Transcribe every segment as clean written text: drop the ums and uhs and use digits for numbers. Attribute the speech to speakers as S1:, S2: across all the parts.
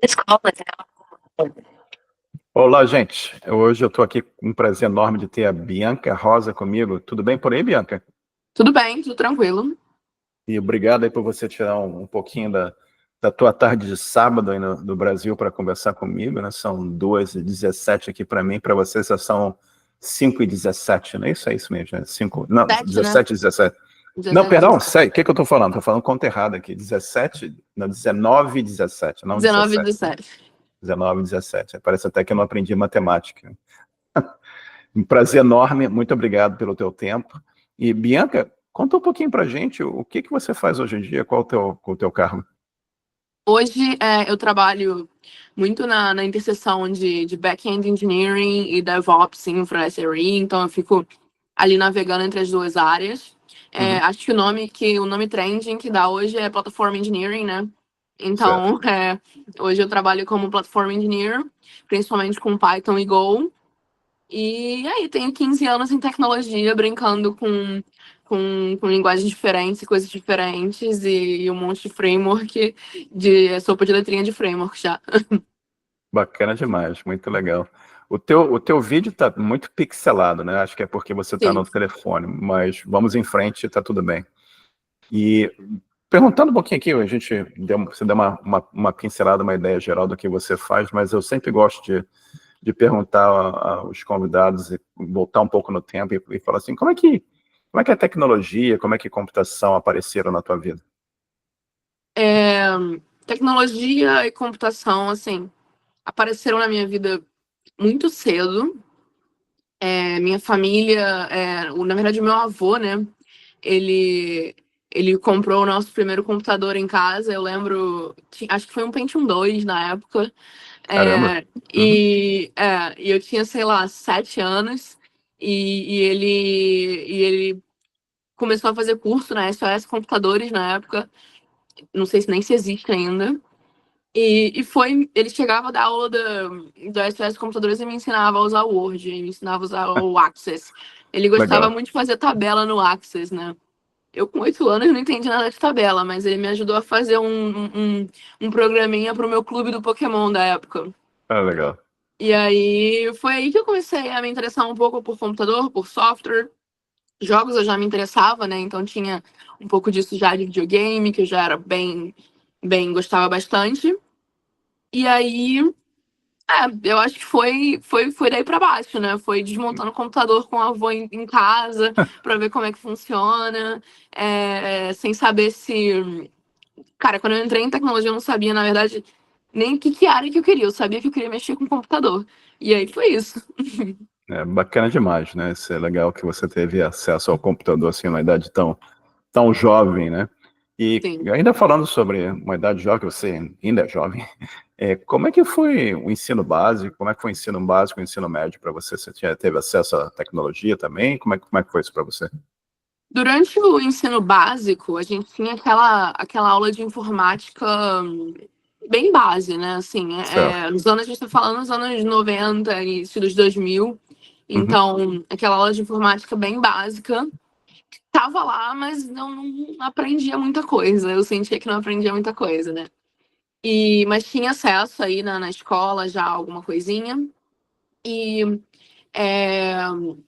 S1: Escola,
S2: Olá, gente. Hoje eu estou aqui com um prazer enorme de ter a Bianca Rosa comigo. Tudo bem por aí, Bianca?
S3: Tudo bem, tudo tranquilo.
S2: E obrigado aí por você tirar um pouquinho da tua tarde de sábado aí no Brasil para conversar comigo, né? São 2h17 aqui para mim, para você já são 5h17, não é isso? É isso mesmo, né? 5, não,
S3: 7,
S2: 17
S3: né?
S2: 17.
S3: 17,
S2: Não, perdão,
S3: 17.
S2: o que eu estou falando? Estou falando conta errada aqui. 17, não, 19h17, não
S3: 19 e
S2: 17.
S3: 17.
S2: 19h17. Parece até que eu não aprendi matemática. Um prazer enorme, muito obrigado pelo teu tempo. E, Bianca, conta um pouquinho pra gente o que você faz hoje em dia, qual o teu cargo?
S3: Hoje eu trabalho muito na interseção de back-end engineering e DevOps, infra, SRE, então eu fico ali navegando entre as duas áreas. Acho que o nome trending que dá hoje é Platform Engineering, né? Então, hoje eu trabalho como Platform Engineer, principalmente com Python e Go. E aí, tenho 15 anos em tecnologia, brincando com linguagens diferentes, coisas diferentes e um monte de framework, de sopa de letrinha de framework já.
S2: Bacana demais, muito legal. O teu vídeo tá muito pixelado, né? Acho que é porque você tá
S3: Sim.
S2: no telefone, mas vamos em frente, tá tudo bem. E perguntando um pouquinho aqui, você deu uma pincelada, uma ideia geral do que você faz, mas eu sempre gosto de perguntar aos convidados e voltar um pouco no tempo e falar assim, como é que a tecnologia, como é que a computação apareceram na tua vida?
S3: Tecnologia e computação, assim, apareceram na minha vida muito cedo. Minha família, na verdade, o meu avô, né? Ele, ele comprou o nosso primeiro computador em casa. Eu lembro, acho que foi um Pentium 2 na época.
S2: Caramba!
S3: E eu tinha, sei lá, 7 anos. E ele começou a fazer curso na SOS Computadores na época. Não sei se nem se existe ainda. Ele chegava a dar aula da SOS Computadores e me ensinava a usar o Word, e me ensinava a usar o Access. Ele gostava
S2: Legal.
S3: muito de fazer tabela no Access, né? Eu, com 8 anos, não entendi nada de tabela, mas ele me ajudou a fazer um programinha pro meu clube do Pokémon da época.
S2: Ah, legal.
S3: E aí, foi aí que eu comecei a me interessar um pouco por computador, por software. Jogos eu já me interessava, né? Então tinha um pouco disso já de videogame, que eu já era gostava bastante. E aí, eu acho que foi daí pra baixo, né? Foi desmontando o computador com a avó em casa pra ver como é que funciona, sem saber se... Cara, quando eu entrei em tecnologia, eu não sabia, na verdade, nem que área que eu queria. Eu sabia que eu queria mexer com computador. E aí foi isso.
S2: É bacana demais, né? Isso é legal que você teve acesso ao computador assim, numa idade tão jovem, né? E
S3: Sim.
S2: ainda falando sobre uma idade jovem, você ainda é jovem, como é que foi o ensino básico? Como é que foi o ensino básico e o ensino médio para você? Você teve acesso à tecnologia também? Como é que foi isso para você?
S3: Durante o ensino básico, a gente tinha aquela aula de informática bem base, né? Assim,
S2: Certo.
S3: a gente tá falando nos anos 90 e início dos 2000. Então, aquela aula de informática bem básica, tava lá, mas não aprendia muita coisa. Eu sentia que não aprendia muita coisa, né? Mas tinha acesso aí na escola já a alguma coisinha. E é,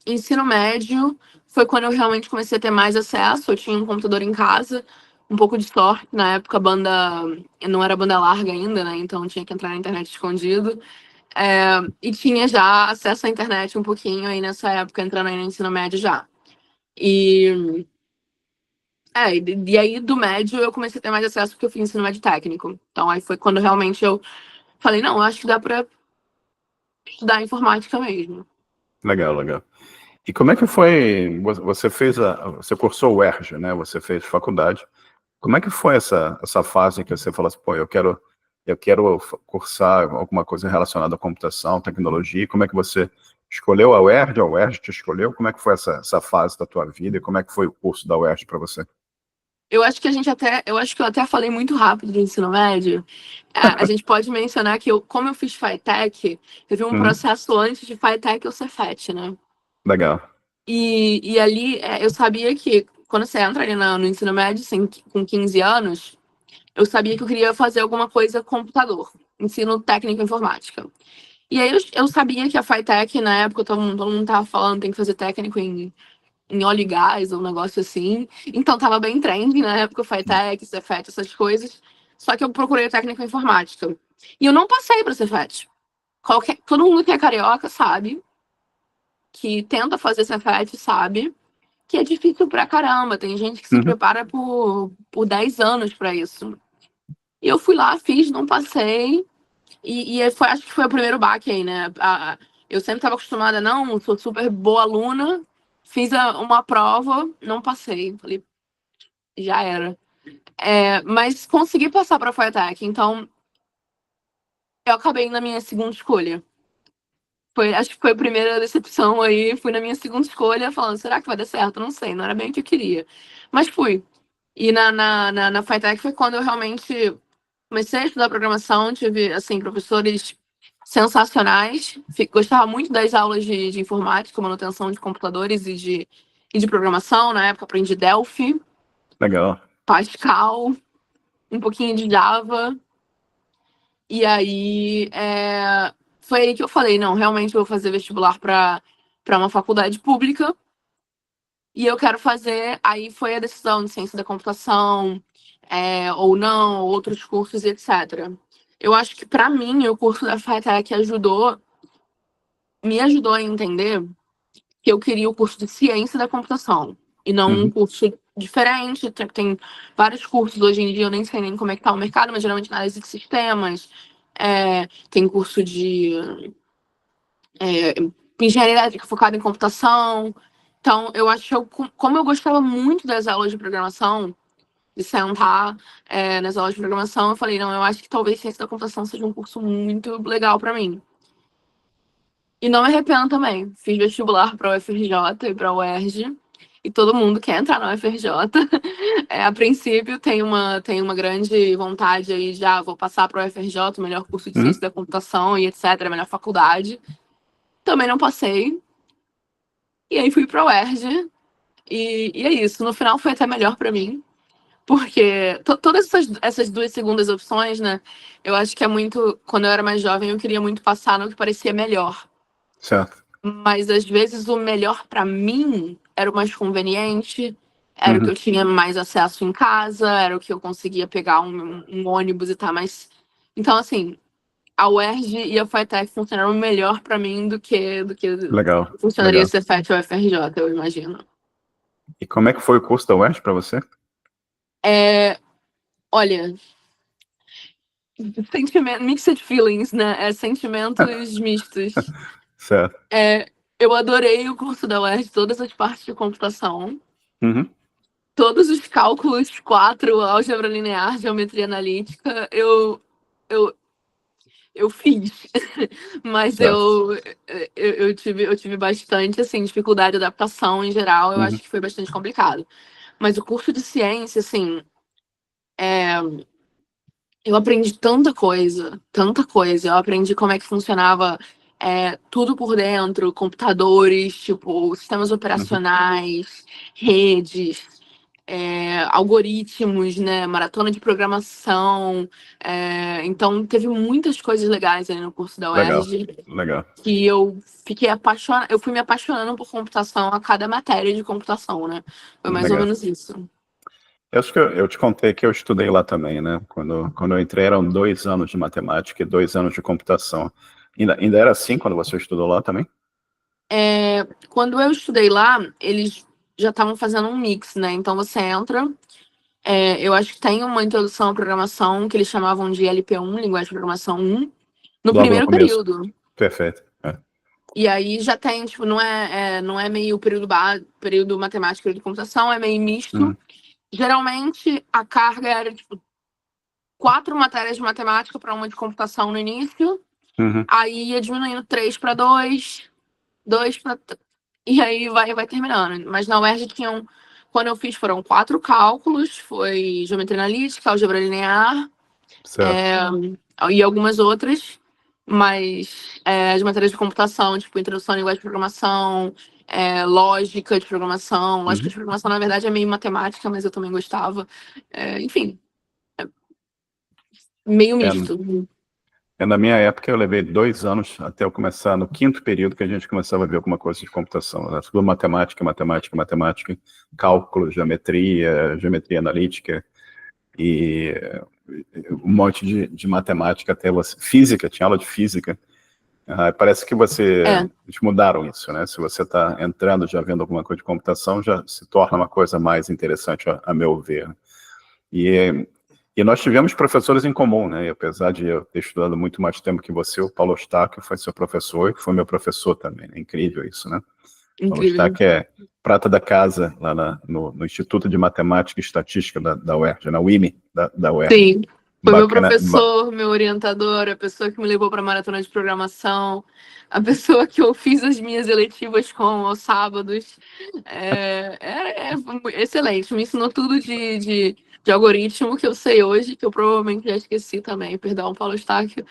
S3: ensino médio foi quando eu realmente comecei a ter mais acesso. Eu tinha um computador em casa, um pouco de sorte. Na época, a banda não era banda larga ainda, né? Então tinha que entrar na internet escondido. E tinha já acesso à internet um pouquinho aí nessa época, entrando aí no ensino médio já. E, e aí do médio eu comecei a ter mais acesso porque eu fiz ensino médio técnico. Então aí foi quando realmente eu falei, não, eu acho que dá pra estudar informática mesmo.
S2: Legal, legal. E como é que foi? Você cursou o ERJ, né? Você fez faculdade. Como é que foi essa fase em que você falou assim, pô, eu quero cursar alguma coisa relacionada à computação, tecnologia? Como é que você escolheu a UERJ? A UERJ te escolheu? Como é que foi essa fase da tua vida e como é que foi o curso da UERJ para você?
S3: Eu acho que eu até falei muito rápido do ensino médio. A gente pode mencionar que como eu fiz FATEC, teve um processo antes de FATEC ou Cefet, né?
S2: Legal.
S3: E ali eu sabia que quando você entra ali no ensino médio, assim, com 15 anos, eu sabia que eu queria fazer alguma coisa com computador, ensino técnico em informática. E aí eu sabia que a Fitec, na época, todo mundo tava falando tem que fazer técnico em óleo e gás, ou um negócio assim. Então tava bem trend na época, o Fitec, Cefet, essas coisas. Só que eu procurei o técnico em informática. E eu não passei para Cefet. Todo mundo que é carioca sabe, que tenta fazer Cefet sabe, que é difícil pra caramba. Tem gente que se
S2: Uhum.
S3: prepara por 10 anos para isso. E eu fui lá, fiz, não passei. Acho que foi o primeiro baque aí, né? Eu sempre estava acostumada, não, sou super boa aluna, fiz uma prova, não passei. Falei, já era. Mas consegui passar para a FITEC, então eu acabei na minha segunda escolha. Acho que foi a primeira decepção aí, fui na minha segunda escolha, falando, será que vai dar certo? Não sei, não era bem o que eu queria. Mas fui. E na FITEC foi quando eu realmente comecei a estudar programação, tive, assim, professores sensacionais. Gostava muito das aulas de informática, manutenção de computadores e de programação. Na época aprendi Delphi,
S2: Legal.
S3: Pascal, um pouquinho de Java. E aí foi aí que eu falei, não, realmente eu vou fazer vestibular para uma faculdade pública. E eu quero fazer. Aí foi a decisão de ciência da computação, ou não, outros cursos, etc. Eu acho que, para mim, o curso da FATEC me ajudou a entender que eu queria o curso de ciência da computação e não um
S2: Uhum.
S3: curso diferente. Tem vários cursos hoje em dia, eu nem sei nem como é que tá o mercado, mas geralmente análise de sistemas, tem curso de engenharia elétrica focado em computação. Então, eu acho que como eu gostava muito das aulas de programação, de sentar nas aulas de programação, eu falei, não, eu acho que talvez ciência da computação seja um curso muito legal para mim. E não me arrependo também. Fiz vestibular para o UFRJ e para a UERJ. E todo mundo quer entrar na UFRJ. A princípio, tem uma grande vontade aí de, vou passar para o UFRJ, o melhor curso de ciência
S2: Uhum.
S3: da computação e etc., a melhor faculdade. Também não passei. E aí fui para a UERJ. E é isso. No final foi até melhor para mim. Porque todas essas duas segundas opções, né? Eu acho que é muito. Quando eu era mais jovem, eu queria muito passar no que parecia melhor.
S2: Certo.
S3: Mas às vezes o melhor para mim era o mais conveniente, era o que
S2: Uhum.
S3: eu tinha mais acesso em casa, era o que eu conseguia pegar um ônibus e tal. Mas então, assim, a UERJ e a FATEC funcionaram melhor para mim do que
S2: Legal.
S3: funcionaria
S2: Legal.
S3: se a FAT ou a UFRJ, eu imagino.
S2: E como é que foi o curso da UERJ para você?
S3: Olha, mixed feelings, né? Sentimentos mistos.
S2: Certo.
S3: Eu adorei o curso da UERJ, todas as partes de computação.
S2: Uhum.
S3: Todos os cálculos 4, álgebra linear, geometria analítica, eu, eu fiz. Mas
S2: Certo.
S3: eu tive bastante, assim, dificuldade de adaptação em geral. Eu
S2: Uhum.
S3: acho que foi bastante complicado. Mas o curso de ciência, assim, eu aprendi tanta coisa, tanta coisa. Eu aprendi como é que funcionava tudo por dentro, computadores, tipo, sistemas
S2: Uhum.
S3: operacionais, redes, algoritmos, né? Maratona de programação. Então, teve muitas coisas legais ali no curso da
S2: Legal.
S3: UERJ
S2: Legal.
S3: que eu fiquei apaixonada. Eu fui me apaixonando por computação a cada matéria de computação, né? Foi mais ou
S2: Legal.
S3: menos isso.
S2: Eu acho que eu te contei que eu estudei lá também, né? Quando eu entrei eram 2 anos de matemática e 2 anos de computação. Ainda era assim quando você estudou lá também?
S3: Quando eu estudei lá, eles já estavam fazendo um mix, né? Então você entra. Eu acho que tem uma introdução à programação que eles chamavam de LP1, Linguagem de Programação 1, no
S2: Logo no
S3: primeiro
S2: começo.
S3: período.
S2: Perfeito.
S3: E aí já tem, tipo, não é meio período matemática, período de computação, é meio misto.
S2: Uhum.
S3: Geralmente a carga era, tipo, 4 matérias de matemática para uma de computação no início,
S2: Uhum.
S3: aí ia diminuindo 3 para 2, 2 para. E aí vai terminando. Mas na UERJ quando eu fiz, foram 4 cálculos, foi geometria analítica, álgebra linear,
S2: Certo.
S3: e algumas outras, mas as matérias de computação, tipo introdução à linguagem de programação, lógica de programação. Lógica
S2: Uhum.
S3: de programação, na verdade, é meio matemática, mas eu também gostava. Enfim, Meio
S2: É,
S3: misto.
S2: na minha época eu levei 2 anos até eu começar no quinto período que a gente começava a ver alguma coisa de computação. Era tudo matemática, matemática, matemática, cálculo, geometria, geometria analítica e um monte de matemática até você. Física, tinha aula de física. Parece que eles mudaram isso, né? Se você está entrando já vendo alguma coisa de computação, já se torna uma coisa mais interessante, a meu ver. E nós tivemos professores em comum, né? E apesar de eu ter estudado muito mais tempo que você, o Paulo Eustáquio foi seu professor e foi meu professor também. É incrível isso, né? Paulo
S3: Incrível.
S2: Eustáquio é prata da casa lá no Instituto de Matemática e Estatística da UERJ, na UIME da UERJ.
S3: Sim. Foi meu
S2: Bacana.
S3: professor, meu orientador, a pessoa que me levou para a maratona de programação, a pessoa que eu fiz as minhas eletivas com aos sábados. É excelente, me ensinou tudo de algoritmo que eu sei hoje, que eu provavelmente já esqueci também, perdão, Paulo Eustáquio.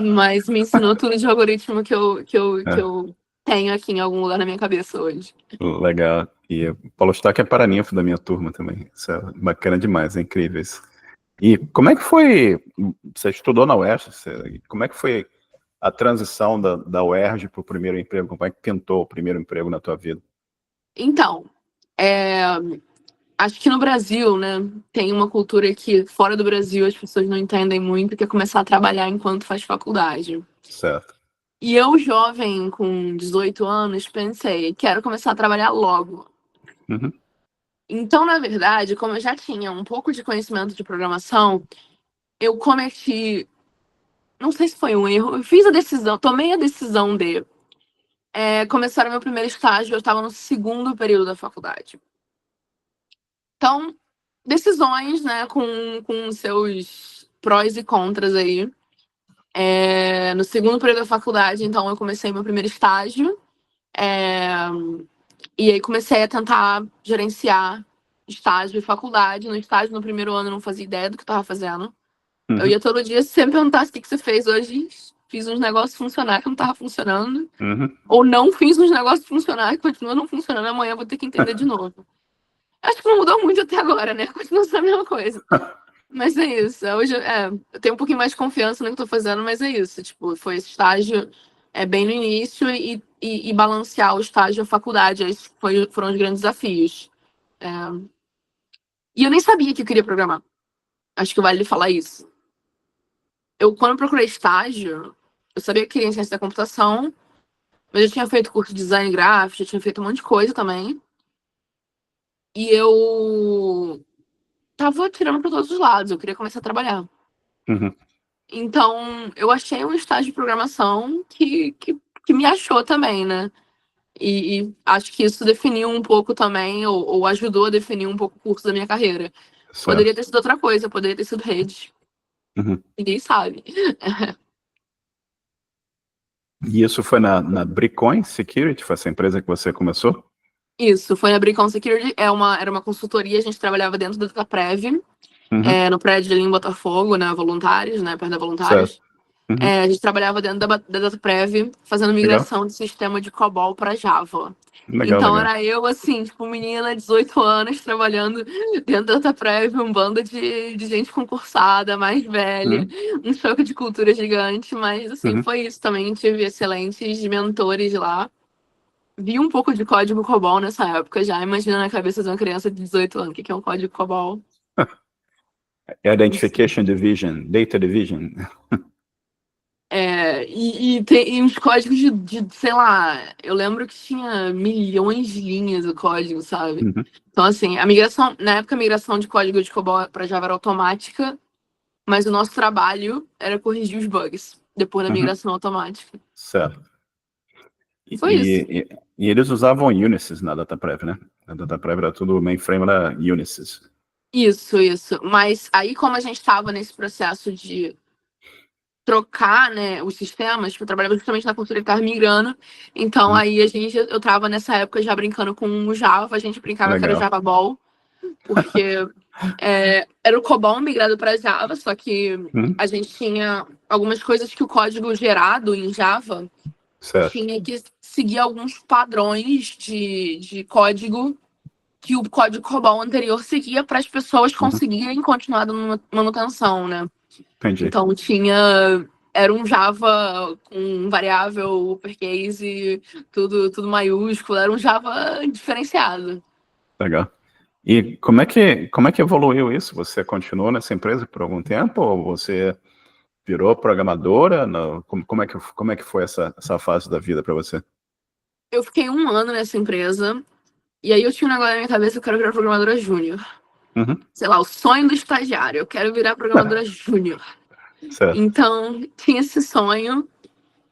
S3: Mas me ensinou tudo de algoritmo que eu tenho aqui em algum lugar na minha cabeça hoje.
S2: Legal. E o Paulo Eustáquio é paraninfo da minha turma também. Isso é bacana demais, é incrível isso. E como é que foi, você estudou na UERJ, como é que foi a transição da UERJ para o primeiro emprego? Como é que pintou o primeiro emprego na tua vida?
S3: Então, acho que no Brasil, né, tem uma cultura que fora do Brasil as pessoas não entendem muito, que é começar a trabalhar enquanto faz faculdade.
S2: Certo.
S3: E eu, jovem, com 18 anos, pensei, quero começar a trabalhar logo.
S2: Uhum.
S3: Então, na verdade, como eu já tinha um pouco de conhecimento de programação, eu cometi, não sei se foi um erro, eu fiz a decisão, tomei a decisão de começar o meu primeiro estágio, eu estava no segundo período da faculdade. Então, decisões, né, com seus prós e contras aí. No segundo período da faculdade, então, eu comecei meu primeiro estágio. E aí comecei a tentar gerenciar estágio e faculdade. No estágio, no primeiro ano, eu não fazia ideia do que eu estava fazendo.
S2: Uhum.
S3: Eu ia todo dia sempre perguntar o que você fez hoje. Fiz uns negócios funcionar que não estavam funcionando.
S2: Uhum.
S3: Ou não fiz uns negócios funcionar que continuam não funcionando. Amanhã eu vou ter que entender de novo. Acho que não mudou muito até agora, né? Continua sendo a mesma coisa. Mas é isso. Hoje eu tenho um pouquinho mais de confiança no que eu tô fazendo, mas é isso. Tipo, foi esse estágio bem no início e balancear o estágio e a faculdade. Esses foram os grandes desafios. E eu nem sabia que eu queria programar. Acho que vale falar isso. Quando eu procurei estágio, eu sabia que queria ciência da computação, mas eu tinha feito curso de design gráfico, já tinha feito um monte de coisa também. E eu tava tirando para todos os lados, eu queria começar a trabalhar.
S2: Uhum.
S3: Então, eu achei um estágio de programação que me achou também, né? E acho que isso definiu um pouco também, ou ajudou a definir um pouco o curso da minha carreira.
S2: Certo.
S3: Poderia ter sido outra coisa, poderia ter sido rede.
S2: Uhum.
S3: Ninguém sabe.
S2: E isso foi na Bricoin Security, foi essa empresa que você começou?
S3: Isso, foi na Bricon Security, era uma consultoria, a gente trabalhava dentro da DataPrev,
S2: Uhum.
S3: no prédio ali em Botafogo, né, voluntários, né, perto da Voluntários.
S2: Certo. Uhum.
S3: A gente trabalhava dentro da DataPrev, fazendo migração de sistema de COBOL para Java.
S2: Legal,
S3: Então
S2: legal.
S3: era eu, assim, tipo, menina, 18 anos, trabalhando dentro da DataPrev, um bando de gente concursada, mais velha, um choque de cultura gigante, mas, assim, foi isso também. Tive excelentes mentores lá. Vi um pouco de código COBOL nessa época já, imagina na cabeça de uma criança de 18 anos, o que é um código COBOL.
S2: Identification Division, Data Division.
S3: E uns códigos sei lá, eu lembro que tinha milhões de linhas o código, sabe?
S2: Uhum.
S3: Então, assim, na época a migração de código de COBOL para Java era automática, mas o nosso trabalho era corrigir os bugs depois da migração automática.
S2: Certo.
S3: Foi isso.
S2: E eles usavam Unisys na DataPrev, né? A DataPrev era tudo, o mainframe era Unisys.
S3: Isso. Mas aí, como a gente estava nesse processo de trocar, né, os sistemas, tipo, eu trabalhava justamente na cultura que estava migrando, então aí eu tava nessa época já brincando com o Java, a gente brincava que era o
S2: Legal.
S3: Java Ball, porque era o COBOL migrado para Java, só que a gente tinha algumas coisas que o código gerado em Java
S2: Certo.
S3: tinha que seguir alguns padrões de código que o código COBOL anterior seguia para as pessoas
S2: Uhum.
S3: conseguirem continuar dando manutenção, né?
S2: Entendi.
S3: Então era um Java com variável, uppercase, tudo maiúsculo, era um Java diferenciado.
S2: Legal. E como é que evoluiu isso? Você continuou nessa empresa por algum tempo ou você virou programadora? Não, como é que foi essa fase da vida para você?
S3: Eu fiquei um ano nessa empresa, e aí eu tinha um negócio na minha cabeça, eu quero virar programadora júnior.
S2: Uhum.
S3: Sei lá, o sonho do estagiário, eu quero virar programadora júnior.
S2: Certo.
S3: Então, tinha esse sonho,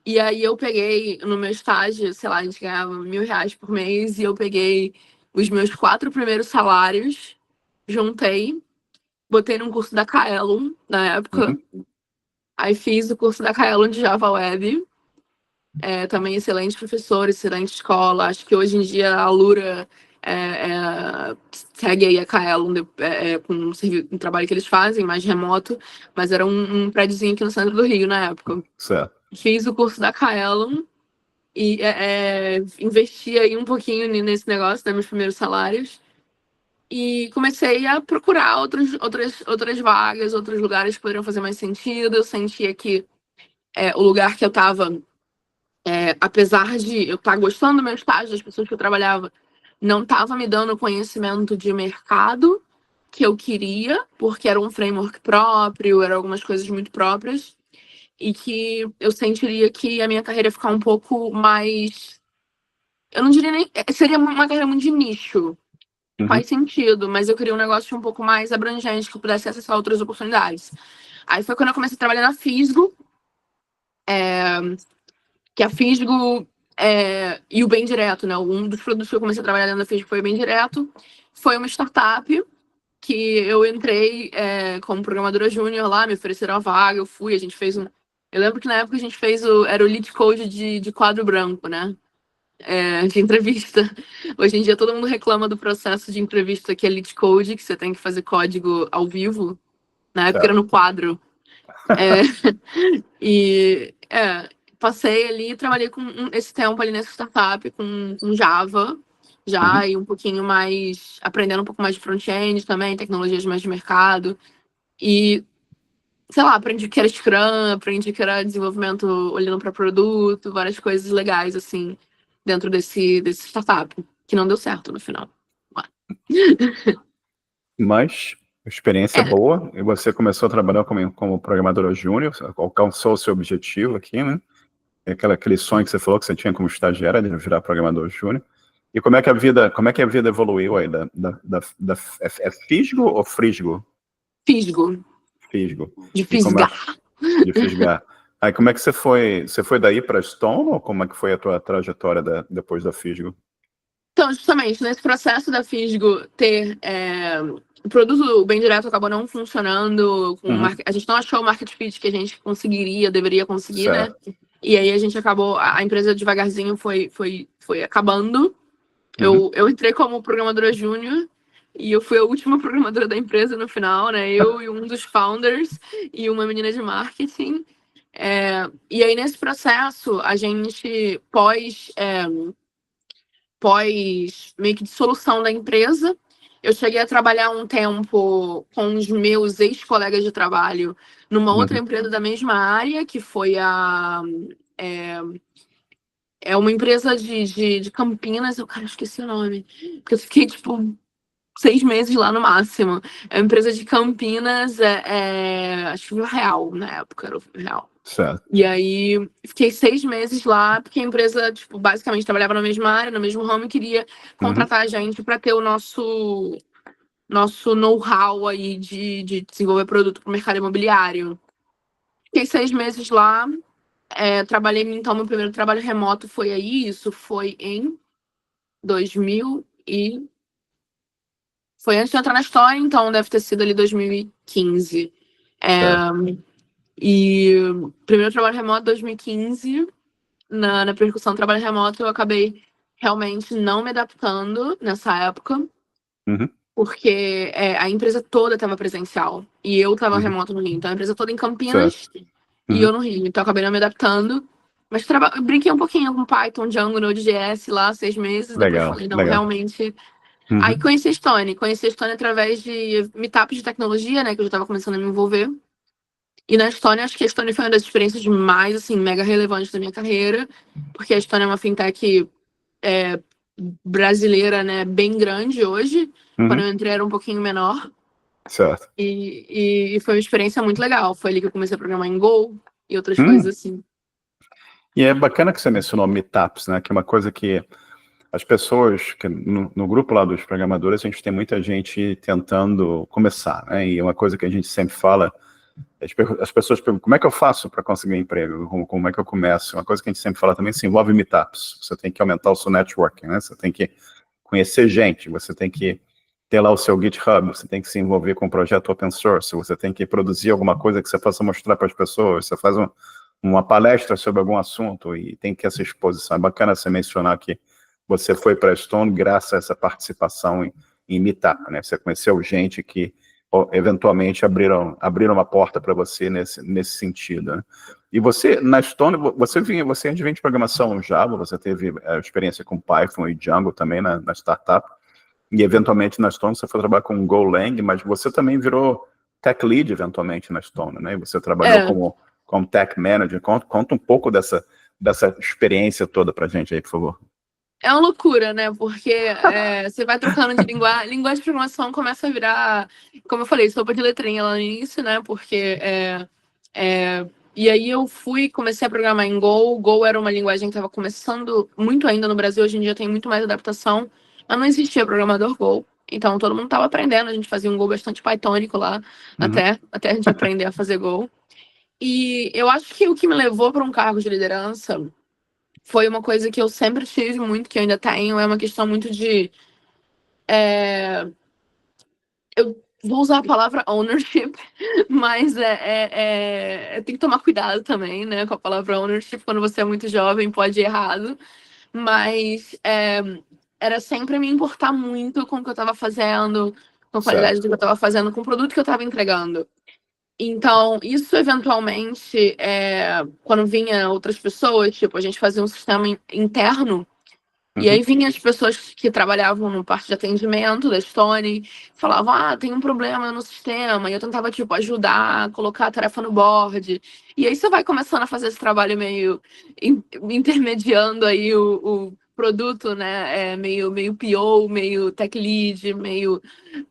S3: e aí eu peguei no meu estágio, sei lá, a gente ganhava R$ 1.000 por mês, e eu peguei os meus 4 primeiros salários, juntei, botei num curso da Kaelon, na época,
S2: Uhum.
S3: aí fiz o curso da Kaelon de Java Web, também excelente professor, excelente escola, acho que hoje em dia a Lura segue aí a Kaelon com um trabalho que eles fazem, mais remoto, mas era um prédiozinho aqui no centro do Rio na época.
S2: Certo.
S3: Fiz o curso da Kaelon e investi aí um pouquinho nesse negócio, né, meus primeiros salários. E comecei a procurar outras vagas, outros lugares que poderiam fazer mais sentido. Eu sentia que o lugar que eu estava, apesar de eu estar gostando do meu estágio, das pessoas que eu trabalhava, não estava me dando o conhecimento de mercado que eu queria, porque era um framework próprio, eram algumas coisas muito próprias, e que eu sentiria que a minha carreira ia ficar um pouco mais. Eu não diria nem. Seria uma carreira muito de nicho.
S2: Uhum.
S3: Faz sentido, mas eu queria um negócio um pouco mais abrangente, que eu pudesse acessar outras oportunidades. Aí foi quando eu comecei a trabalhar na Fisgo, que a Fisgo e o Bem Direto, né? Um dos produtos que eu comecei a trabalhar dentro da Fisgo foi o Bem Direto. Foi uma startup que eu entrei como programadora júnior lá, me ofereceram a vaga, eu fui, a gente fez um. Eu lembro que na época a gente fez era o lead code de quadro branco, né? De entrevista. Hoje em dia todo mundo reclama do processo de entrevista que é lead code, que você tem que fazer código ao vivo. Na época era
S2: Certo.
S3: no quadro. E passei ali, trabalhei com esse tempo ali nessa startup com Java,
S2: Uhum.
S3: já e um pouquinho mais, aprendendo um pouco mais de front-end também, tecnologias mais de mercado. E, sei lá, aprendi que era Scrum, aprendi que era desenvolvimento olhando para produto, várias coisas legais, assim, dentro desse startup, que não deu certo no final.
S2: Mas experiência
S3: É,
S2: boa, e você começou a trabalhar como programadora júnior, alcançou o seu objetivo aqui, né? Aquele sonho que você falou que você tinha como estagiária de virar programador júnior. E como é que a vida evoluiu aí é Fisgo ou Frisgo?
S3: fisgo,
S2: Fisgo.
S3: de
S2: E como é
S3: fisgar.
S2: de fisgar? Aí como é que você foi daí para Stone ou como é que foi a tua trajetória depois da Fisgo?
S3: Então, justamente, nesse processo da Fisgo ter. O produto bem direto acabou não funcionando.
S2: Uhum.
S3: A gente não achou o market fit que a gente deveria conseguir, né?
S2: Certo.
S3: E aí a gente acabou. A empresa devagarzinho foi acabando.
S2: Uhum.
S3: Eu entrei como programadora júnior. E eu fui a última programadora da empresa no final, né? Eu e um dos founders e uma menina de marketing. E aí, nesse processo, a gente, pós meio que dissolução da empresa. Eu cheguei a trabalhar um tempo com os meus ex-colegas de trabalho numa outra
S2: Uhum.
S3: empresa da mesma área, que foi uma empresa de Campinas, eu cara, esqueci o nome, porque eu fiquei tipo 6 meses lá no máximo. É uma empresa de Campinas, acho que o Real, na época era o Real.
S2: Certo.
S3: E aí, fiquei 6 meses lá, porque a empresa, tipo, basicamente trabalhava na mesma área, no mesmo ramo, e queria
S2: Uhum.
S3: contratar a gente para ter o nosso know-how aí de desenvolver produto para o mercado imobiliário. Fiquei 6 meses lá, trabalhei, então, meu primeiro trabalho remoto foi aí, isso foi em 2000 e... Foi antes de eu entrar na história, então deve ter sido ali 2015.
S2: Certo.
S3: E primeiro trabalho remoto 2015. Na percussão trabalho remoto, eu acabei realmente não me adaptando nessa época,
S2: Uhum.
S3: porque a empresa toda estava presencial e eu estava
S2: Uhum.
S3: remoto no Rio. Então, a empresa toda em
S2: Certo.
S3: Campinas e
S2: Uhum.
S3: eu no Rio. Então, eu acabei não me adaptando. Mas brinquei um pouquinho com Python, Django, Node.js lá, 6 meses. Depois
S2: Legal,
S3: falei, não,
S2: legal.
S3: realmente Aí conheci a Stone. Conheci a Stone através de meetups de tecnologia, né? Que eu já estava começando a me envolver. E na Stone, acho que a Stone foi uma das experiências mais, assim, mega relevantes da minha carreira. Porque a Stone é uma fintech brasileira, né? Bem grande hoje. Quando eu entrei era um pouquinho menor.
S2: Certo.
S3: E foi uma experiência muito legal. Foi ali que eu comecei a programar em Go e outras coisas assim.
S2: E é bacana que você mencionou meetups, né? Que é uma coisa que as pessoas, que no grupo lá dos programadores, a gente tem muita gente tentando começar, né? E uma coisa que a gente sempre fala, as pessoas perguntam, como é que eu faço para conseguir um emprego? Como é que eu começo? Uma coisa que a gente sempre fala também se envolve meetups. Você tem que aumentar o seu networking, né? Você tem que conhecer gente, você tem que ter lá o seu GitHub, você tem que se envolver com um projeto open source, você tem que produzir alguma coisa que você possa mostrar para as pessoas, você faz uma palestra sobre algum assunto e tem que essa exposição. É bacana você mencionar que você foi para a Stone graças a essa participação em meetup, né? Você conheceu gente que eventualmente abriram uma porta para você nesse sentido, né? E você, na Stone, você vem de programação Java, você teve experiência com Python e Django também na startup, e eventualmente na Stone você foi trabalhar com Golang, mas você também virou tech lead eventualmente na Stone, né? E você trabalhou como tech manager. Conta um pouco dessa experiência toda pra gente aí, por favor.
S3: É uma loucura, né? Porque você vai trocando de linguagem de programação começa a virar, como eu falei, sopa de letrinha lá no início, né? Porque e aí eu comecei a programar em Go. Go era uma linguagem que estava começando muito ainda no Brasil. Hoje em dia tem muito mais adaptação, mas não existia programador Go. Então todo mundo estava aprendendo. A gente fazia um Go bastante pythonico lá, até a gente aprender a fazer Go. E eu acho que o que me levou para um cargo de liderança foi uma coisa que eu sempre tive muito, que eu ainda tenho, é uma questão muito de... eu vou usar a palavra ownership, mas tem que tomar cuidado também, né, com a palavra ownership, quando você é muito jovem, pode ir errado, mas era sempre me importar muito com o que eu estava fazendo, com a qualidade do que eu estava fazendo, com o produto que eu estava entregando. Então, isso eventualmente, quando vinha outras pessoas, tipo, a gente fazia um sistema interno. E aí vinha as pessoas que trabalhavam no parte de atendimento da Stone, falavam, tem um problema no sistema, e eu tentava, tipo, ajudar, colocar a tarefa no board. E aí você vai começando a fazer esse trabalho meio intermediando aí o produto, né? Meio PO, meio tech lead, meio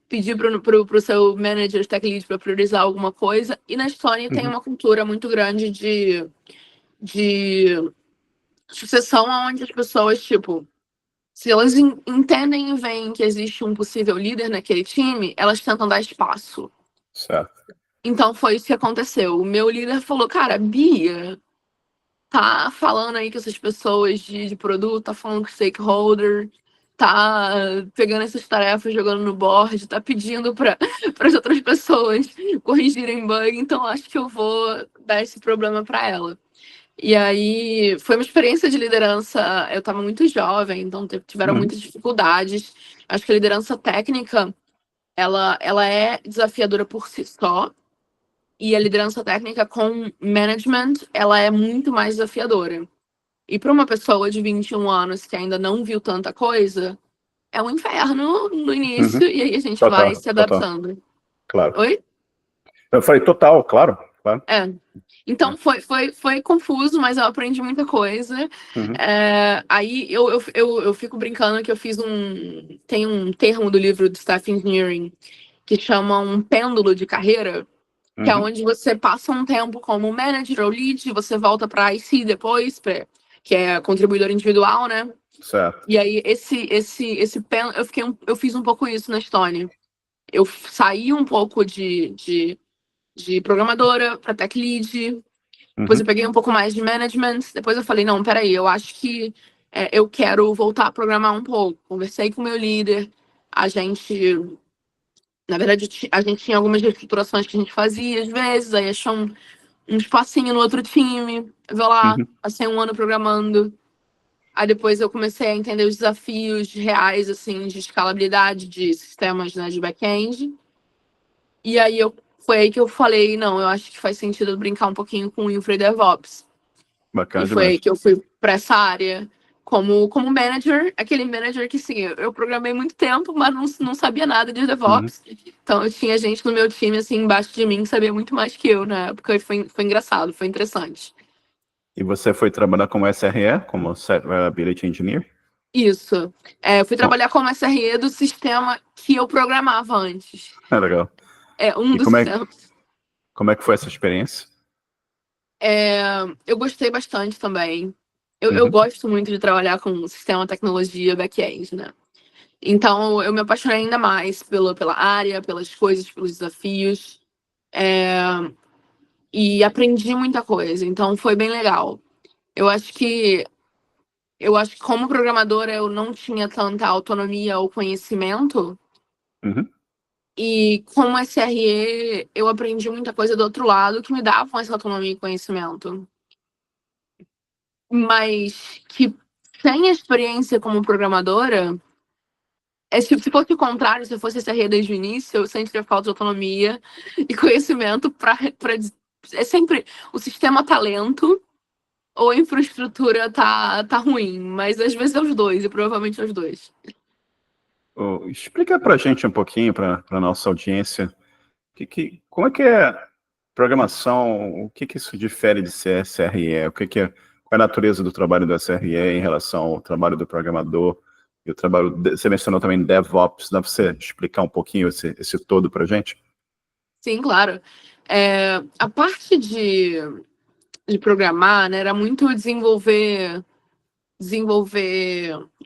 S3: pedir pro seu manager tech lead para priorizar alguma coisa. E na Stone tem uma cultura muito grande de sucessão, onde as pessoas, tipo, se elas entendem e veem que existe um possível líder naquele time, elas tentam dar espaço.
S2: Certo.
S3: Então foi isso que aconteceu. O meu líder falou, cara, Bia, tá falando aí com essas pessoas de produto, tá falando com stakeholder, tá pegando essas tarefas, jogando no board, tá pedindo para as outras pessoas corrigirem bug, então acho que eu vou dar esse problema para ela. E aí foi uma experiência de liderança. Eu estava muito jovem, então tiveram muitas dificuldades. Acho que a liderança técnica ela é desafiadora por si só, e a liderança técnica com management ela é muito mais desafiadora. E para uma pessoa de 21 anos que ainda não viu tanta coisa, é um inferno no início, e aí a gente vai se adaptando.
S2: Claro.
S3: Oi?
S2: Eu falei total, claro.
S3: Então foi confuso, mas eu aprendi muita coisa. Aí eu fico brincando que eu fiz tem um termo do livro do Staff Engineering que chama um pêndulo de carreira, que é onde você passa um tempo como manager ou lead, você volta para IC depois, que é contribuidor individual, né?
S2: Certo.
S3: E aí esse pêndulo, eu fiz um pouco isso na Stone. Eu saí um pouco de programadora para tech lead. Depois eu peguei um pouco mais de management. Depois eu falei, não, peraí, eu acho que eu quero voltar a programar um pouco. Conversei com o meu líder. Na verdade, a gente tinha algumas reestruturações que a gente fazia às vezes. Aí achou um espacinho no outro time. Eu vou lá, passei um ano programando. Aí depois eu comecei a entender os desafios reais, assim, de escalabilidade de sistemas, né, de back-end. E aí foi aí que eu falei, não, eu acho que faz sentido brincar um pouquinho com o Infra e DevOps.
S2: Bacana
S3: E foi aí
S2: demais.
S3: que eu fui para essa área, como manager, aquele manager que, sim, eu programei muito tempo, mas não sabia nada de DevOps. Então, eu tinha gente no meu time, assim, embaixo de mim, que sabia muito mais que eu na época, e foi engraçado, foi interessante.
S2: E você foi trabalhar como SRE, como Site Reliability Engineer?
S3: Isso. Eu fui
S2: Bom,
S3: trabalhar como SRE do sistema que eu programava antes.
S2: legal.
S3: Um
S2: E
S3: dos sistemas.
S2: como é que foi essa experiência?
S3: Eu gostei bastante também. Eu
S2: Uhum,
S3: gosto muito de trabalhar com sistema, tecnologia, back-end, né? Então, eu me apaixonei ainda mais pela área, pelas coisas, pelos desafios. E aprendi muita coisa. Então, foi bem legal. Eu acho que, eu acho que como programadora eu não tinha tanta autonomia ou conhecimento.
S2: uhum,
S3: E como SRE, eu aprendi muita coisa do outro lado que me davam essa autonomia e conhecimento. Mas que sem experiência como programadora, se fosse o contrário, se eu fosse SRE desde o início, eu sentiria falta de autonomia e conhecimento para. É sempre o sistema tá lento ou a infraestrutura tá ruim, mas às vezes é os dois, e provavelmente é os dois.
S2: Explica pra gente um pouquinho, para a nossa audiência, como é que é programação, o que isso difere de ser SRE, qual é a natureza do trabalho do SRE em relação ao trabalho do programador, e o trabalho, você mencionou também DevOps, dá para você explicar um pouquinho esse todo pra gente?
S3: Sim, claro. A parte de programar, né, era muito desenvolver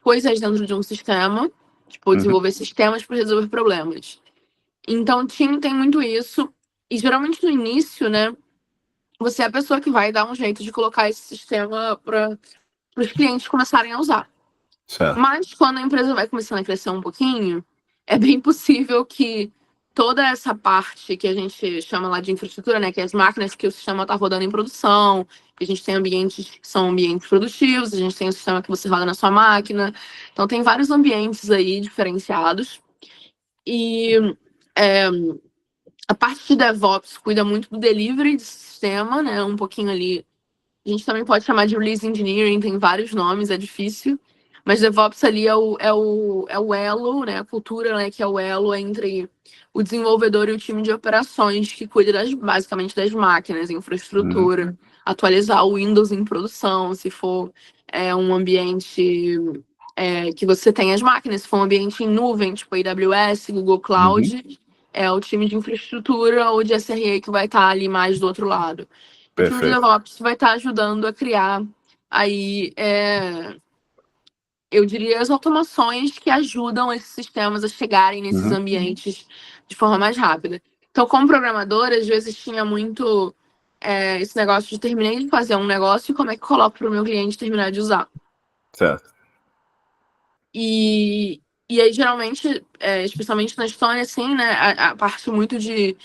S3: coisas dentro de um sistema, tipo,
S2: Uhum,
S3: desenvolver sistemas para resolver problemas. Então, tem muito isso. E geralmente no início, né, você é a pessoa que vai dar um jeito de colocar esse sistema para os clientes começarem a usar.
S2: certo.
S3: Mas quando a empresa vai começando a crescer um pouquinho, é bem possível que toda essa parte que a gente chama lá de infraestrutura, né, que é as máquinas que o sistema está rodando em produção, que a gente tem ambientes que são ambientes produtivos, a gente tem o sistema que você roda na sua máquina. Então tem vários ambientes aí diferenciados. E é, a parte de DevOps cuida muito do delivery de sistema, né, um pouquinho ali. A gente também pode chamar de release engineering, tem vários nomes, é difícil. Mas DevOps ali é o elo, né? A cultura, né? Que é o elo entre o desenvolvedor e o time de operações, que cuida basicamente das máquinas,
S2: Uhum,
S3: infraestrutura, atualizar o Windows em produção, se for um ambiente que você tem as máquinas, se for um ambiente em nuvem, tipo AWS, Google
S2: uhum,
S3: Cloud, é o time de infraestrutura ou de SRE que vai estar ali mais do outro lado. E o time de
S2: perfeito.
S3: DevOps vai estar ajudando a criar aí, eu diria, as automações que ajudam esses sistemas a chegarem nesses
S2: Uhum,
S3: ambientes de forma mais rápida. Então, como programadora, às vezes tinha muito esse negócio de terminei de fazer um negócio e como é que eu coloco para o meu cliente terminar de usar.
S2: certo.
S3: E aí, geralmente, especialmente na Estônia, assim, né, a parte muito de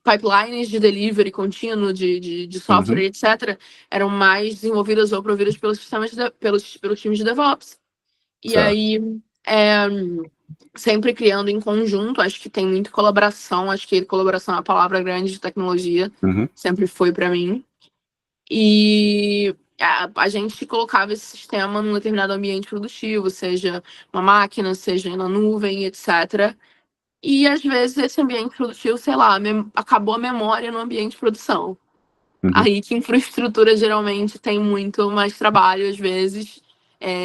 S3: pipelines de delivery contínuo, de software,
S2: Uhum,
S3: etc., eram mais desenvolvidas ou providas pelos sistemas pelos times de DevOps. E
S2: certo.
S3: aí, é, sempre criando em conjunto, acho que tem muita colaboração, acho que colaboração é a palavra grande de tecnologia,
S2: Uhum,
S3: sempre foi para mim. E a gente colocava esse sistema num determinado ambiente produtivo, seja uma máquina, seja na nuvem, etc. E às vezes esse ambiente produtivo, sei lá, acabou a memória no ambiente de produção.
S2: uhum,
S3: Aí que infraestrutura geralmente tem muito mais trabalho, às vezes,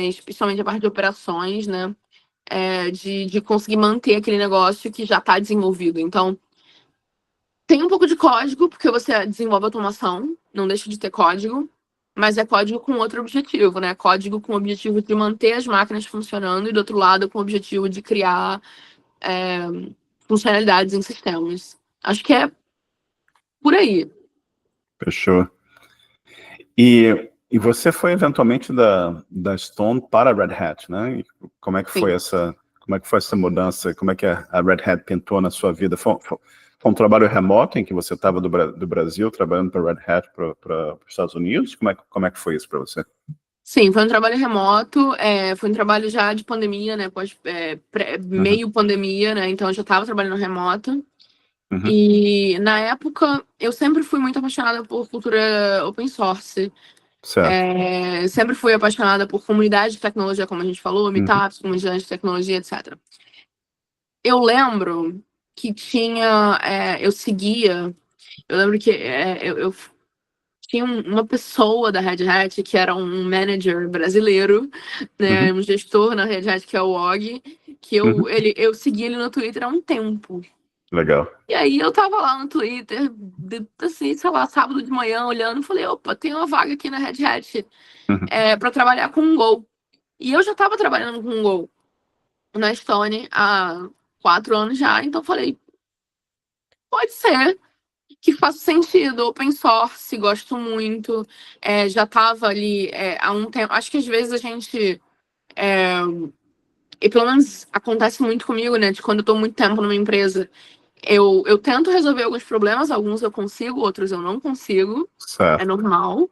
S3: especialmente a parte de operações, né? De conseguir manter aquele negócio que já está desenvolvido. Então, tem um pouco de código, porque você desenvolve automação, não deixa de ter código, mas é código com outro objetivo, né? Código com o objetivo de manter as máquinas funcionando e, do outro lado, com o objetivo de criar é, funcionalidades em sistemas. Acho que é por aí.
S2: fechou. E você foi eventualmente da Stone para a Red Hat, né? E
S3: Sim.
S2: como é que foi essa mudança? Como é que a Red Hat pintou na sua vida? Foi um trabalho remoto em que você estava do Brasil trabalhando para a Red Hat para os Estados Unidos? Como é que foi isso para você?
S3: Sim, foi um trabalho remoto, foi um trabalho já de pandemia, né?
S2: Uhum,
S3: Meio pandemia, né? Então eu já estava trabalhando remoto.
S2: uhum,
S3: E na época eu sempre fui muito apaixonada por cultura open source.
S2: Certo.
S3: Sempre fui apaixonada por comunidade de tecnologia, como a gente falou, meetups, comunidade de tecnologia, etc. Eu lembro que eu seguia, eu lembro que eu tinha uma pessoa da Red Hat que era um manager brasileiro, né,
S2: Uhum.
S3: um gestor na Red Hat, que é o Og, que
S2: Uhum.
S3: eu segui ele no Twitter há um tempo.
S2: Legal.
S3: E aí eu tava lá no Twitter, assim, sei lá, sábado de manhã, olhando, falei, opa, tem uma vaga aqui na Red Hat
S2: Uhum.
S3: para trabalhar com o Go. E eu já tava trabalhando com o Go na Stone há 4 anos já, então falei, pode ser que faça sentido, open source, gosto muito. Já tava ali há um tempo. Acho que às vezes a gente. E pelo menos acontece muito comigo, né? De quando eu tô muito tempo numa empresa. Eu tento resolver alguns problemas, alguns eu consigo, outros eu não consigo. É
S2: Certo.
S3: normal.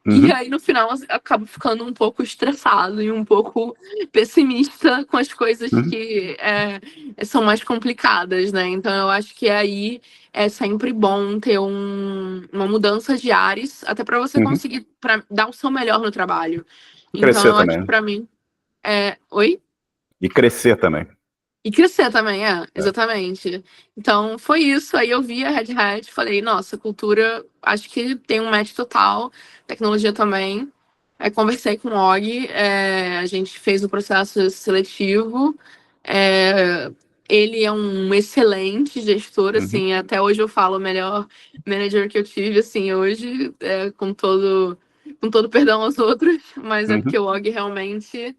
S3: E
S2: Uhum.
S3: aí, no final, eu acabo ficando um pouco estressado e um pouco pessimista com as coisas
S2: Uhum.
S3: que são mais complicadas, né? Então, eu acho que aí é sempre bom ter uma mudança de ares, até para você
S2: Uhum.
S3: conseguir dar o seu melhor no trabalho.
S2: E
S3: Então,
S2: crescer
S3: eu acho que
S2: também.
S3: para mim. Oi?
S2: E crescer também.
S3: E crescer também,
S2: É.
S3: exatamente. Então, foi isso. Aí eu vi a Red Hat, falei, nossa, cultura, acho que tem um match total, tecnologia também. Aí conversei com o Og, a gente fez o processo seletivo. É, ele é um excelente gestor,
S2: Uhum.
S3: assim, até hoje eu falo o melhor manager que eu tive, assim, hoje, com todo perdão aos outros, mas é porque
S2: Uhum.
S3: o Og realmente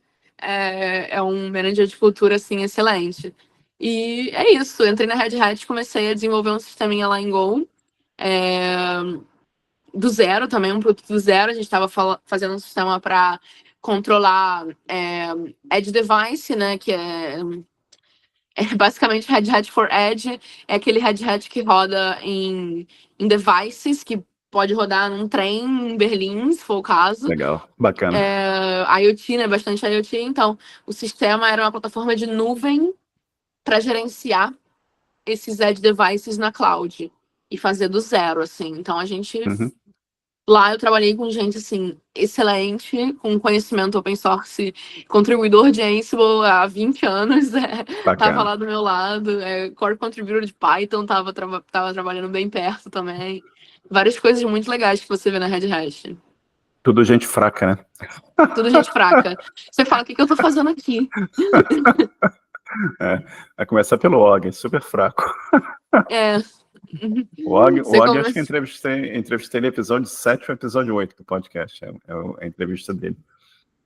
S3: é um manager de cultura, assim, excelente. E é isso, entrei na Red Hat, comecei a desenvolver um sisteminha lá em Go, do zero também, um produto do zero. A gente estava fazendo um sistema para controlar Edge Device, né, que é basicamente Red Hat for Edge, é aquele Red Hat que roda em devices, que pode rodar num trem em Berlim, se for o caso.
S2: Legal. Bacana.
S3: IoT, né? Bastante IoT. Então, o sistema era uma plataforma de nuvem para gerenciar esses edge devices na cloud e fazer do zero, assim. Então,
S2: Uhum.
S3: lá eu trabalhei com gente, assim, excelente, com conhecimento open source, contribuidor de Ansible há 20 anos, tava
S2: Bacana.
S3: lá do meu lado, core contributor de Python, tava trabalhando bem perto também. Várias coisas muito legais que você vê na Red Hat.
S2: Tudo gente fraca, né?
S3: Tudo gente fraca. Você fala, o que eu tô fazendo aqui?
S2: Vai começar pelo Og, super fraco.
S3: É.
S2: O Og,
S3: Você
S2: acho que
S3: começa.
S2: entrevistei no episódio 7 ou episódio 8 do podcast. A entrevista dele.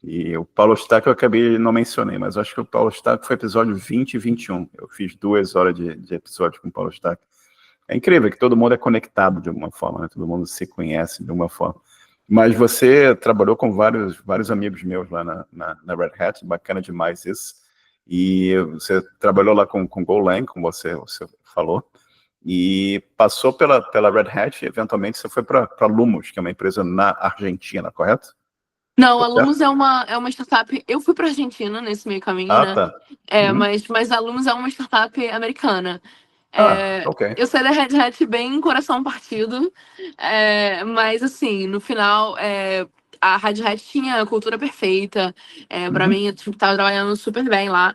S2: E o Paulo Stack eu acabei, não mencionei, mas eu acho que o Paulo Stack foi episódio 20 e 21. Eu fiz 2 horas de episódio com o Paulo Stack. É incrível que todo mundo é conectado de alguma forma, né? Todo mundo se conhece de alguma forma. Mas você trabalhou com vários amigos meus lá na Red Hat, bacana demais isso. E você trabalhou lá com Golang, como você falou, e passou pela Red Hat, e eventualmente você foi para Lumos, que é uma empresa na Argentina, correto?
S3: Não,
S2: Tô
S3: a
S2: certo?
S3: Lumos é uma startup. Eu fui para Argentina nesse meio caminho,
S2: Ah,
S3: né?
S2: tá. Uhum.
S3: Mas a Lumos é uma startup americana.
S2: Ah, ok.
S3: Eu saí da Red Hat bem coração partido, mas assim, no final, a Red Hat tinha a cultura perfeita. Para
S2: Uhum.
S3: mim, eu estava trabalhando super bem lá.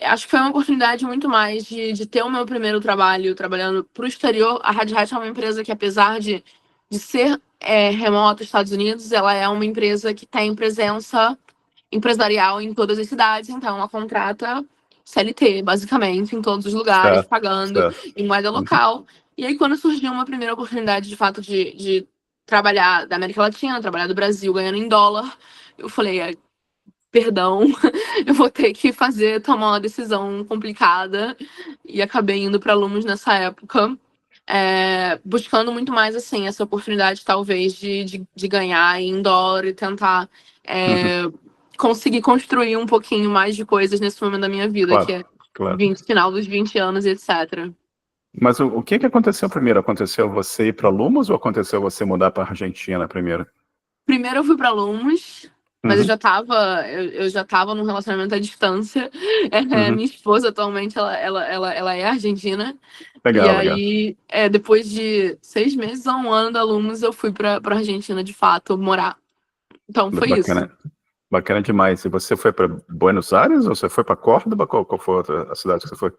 S3: Acho que foi uma oportunidade muito mais de ter o meu primeiro trabalho trabalhando para o exterior. A Red Hat é uma empresa que, apesar de ser remota, Estados Unidos, ela é uma empresa que tem presença empresarial em todas as cidades, então ela contrata CLT, basicamente, em todos os lugares,
S2: Certo,
S3: pagando
S2: certo.
S3: em moeda
S2: Uhum.
S3: local. E aí, quando surgiu uma primeira oportunidade, de fato, de trabalhar da América Latina, trabalhar do Brasil, ganhando em dólar, eu falei, perdão, eu vou ter que tomar uma decisão complicada, e acabei indo para Lumos nessa época, buscando muito mais, assim, essa oportunidade, talvez, de ganhar em dólar e tentar
S2: Uhum.
S3: conseguir construir um pouquinho mais de coisas nesse momento da minha vida, que
S2: Claro,
S3: é
S2: claro.
S3: final dos 20 anos, etc.
S2: Mas o que aconteceu primeiro? Aconteceu você ir para Lumos ou aconteceu você mudar para Argentina primeiro?
S3: Primeiro eu fui para Lumos, mas
S2: Uhum.
S3: eu já tava num relacionamento à distância.
S2: Uhum.
S3: Minha esposa atualmente ela é argentina. E
S2: Legal, legal.
S3: aí, depois de 6 meses a um ano da Lumos, eu fui para Argentina de fato morar. Então foi isso.
S2: Bacana, bacana demais. E você foi para Buenos Aires ou você foi para Córdoba? Qual foi a cidade que você foi?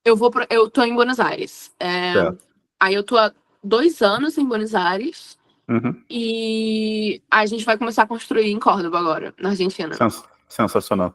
S3: Eu tô em Buenos Aires.
S2: Certo.
S3: Aí eu tô há 2 anos em Buenos Aires
S2: Uhum.
S3: e a gente vai começar a construir em Córdoba agora, na Argentina.
S2: Sensacional.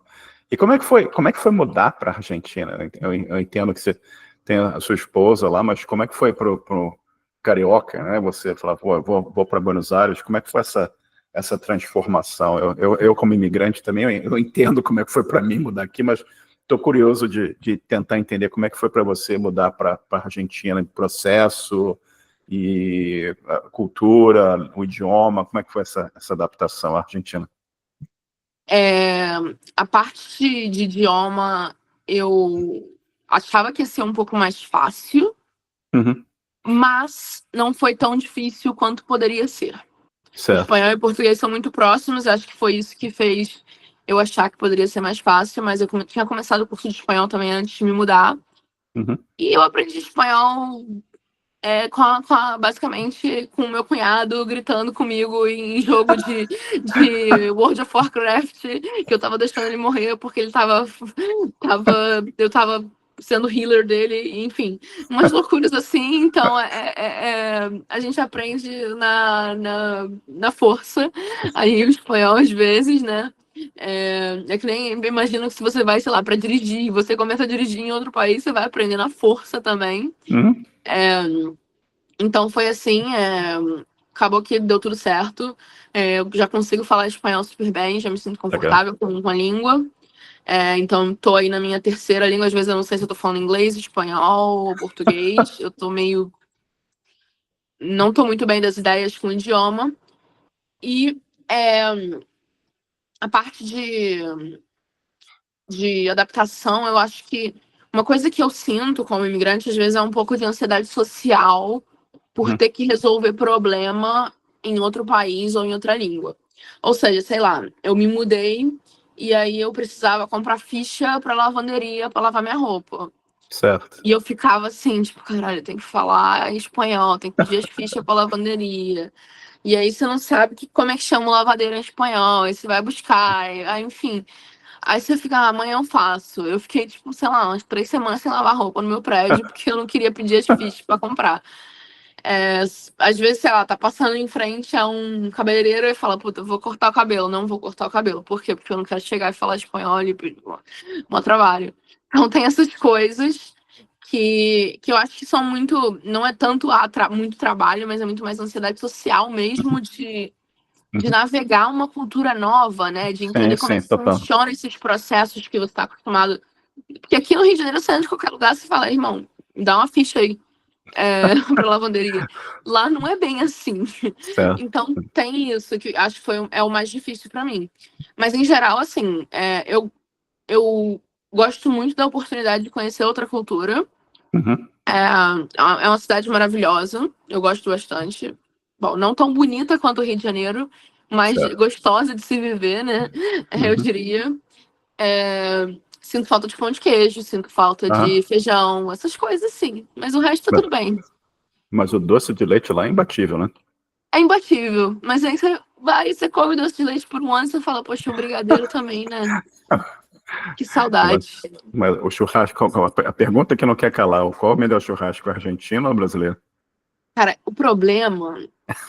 S2: E como é que foi mudar para a Argentina? Eu entendo que você tem a sua esposa lá, mas como é que foi pro carioca, né? Você falar, pô, eu vou para Buenos Aires, como é que foi essa transformação? Eu como imigrante também, eu entendo como é que foi para mim mudar aqui, mas estou curioso de tentar entender como é que foi para você mudar para a Argentina, o processo e a cultura, o idioma, como é que foi essa adaptação à Argentina?
S3: A parte de idioma, eu achava que ia ser um pouco mais fácil,
S2: Uhum.
S3: mas não foi tão difícil quanto poderia ser.
S2: Certo.
S3: Espanhol e português são muito próximos, acho que foi isso que fez eu achar que poderia ser mais fácil, mas eu tinha começado o curso de espanhol também antes de me mudar.
S2: Uhum.
S3: E eu aprendi espanhol basicamente com o meu cunhado gritando comigo em jogo de World of Warcraft, que eu tava deixando ele morrer porque ele eu tava sendo healer dele, enfim, umas loucuras assim. Então a gente aprende na força aí o espanhol às vezes, né? É que nem imagino que se você vai, sei lá, para dirigir, você começa a dirigir em outro país, você vai aprender na força também.
S2: Uhum.
S3: Então foi assim, acabou que deu tudo certo. Eu já consigo falar espanhol super bem, já me sinto
S2: Legal.
S3: confortável com a língua. Então tô aí na minha terceira língua, às vezes eu não sei se eu tô falando inglês, espanhol ou português. Eu tô meio... Não tô muito bem das ideias com o idioma. E a parte de adaptação, eu acho que uma coisa que eu sinto como imigrante, às vezes, é um pouco de ansiedade social por
S2: Uhum.
S3: ter que resolver problema em outro país ou em outra língua. Ou seja, sei lá, eu me mudei e aí eu precisava comprar ficha para lavanderia para lavar minha roupa.
S2: Certo.
S3: E eu ficava assim, tipo, caralho, tem que falar espanhol, tem que pedir as fichas para lavanderia. E aí você não sabe como é que chama o lavadeiro em espanhol, aí você vai buscar, aí, enfim. Aí você fica, amanhã eu faço. Eu fiquei, tipo, sei lá, umas 3 semanas sem lavar roupa no meu prédio, porque eu não queria pedir as fichas para comprar. Às vezes, sei lá, tá passando em frente a um cabeleireiro e fala, puta, eu vou cortar o cabelo. Não vou cortar o cabelo. Por quê? Porque eu não quero chegar e falar espanhol e um trabalho. Então tem essas coisas que eu acho que são muito... Não é tanto muito trabalho, mas é muito mais ansiedade social mesmo de
S2: Uhum.
S3: navegar uma cultura nova, né? De
S2: Sim,
S3: entender como é
S2: sim,
S3: que
S2: total.
S3: funcionam esses processos que você está acostumado. Porque aqui no Rio de Janeiro, você anda de qualquer lugar, você fala, irmão, me dá uma ficha aí para lavanderia. Lá não é bem assim.
S2: Certo.
S3: Então tem isso que acho que é o mais difícil para mim. Mas em geral, assim, eu gosto muito da oportunidade de conhecer outra cultura.
S2: Uhum.
S3: É uma cidade maravilhosa, eu gosto bastante. Bom, não tão bonita quanto o Rio de Janeiro, mas
S2: Certo.
S3: gostosa de se viver, né? Eu
S2: Uhum.
S3: diria. Sinto falta de pão de queijo, sinto falta de
S2: Aham.
S3: feijão, essas coisas sim. Mas o resto tá
S2: Mas,
S3: tudo bem.
S2: mas o doce de leite lá é imbatível, né?
S3: É imbatível. Mas aí você vai, você come doce de leite por um ano e você fala, poxa, o brigadeiro também, né? Que
S2: Mas,
S3: saudade.
S2: mas o churrasco, a pergunta que não quer calar, qual o melhor churrasco, argentino ou brasileiro?
S3: Cara, o problema,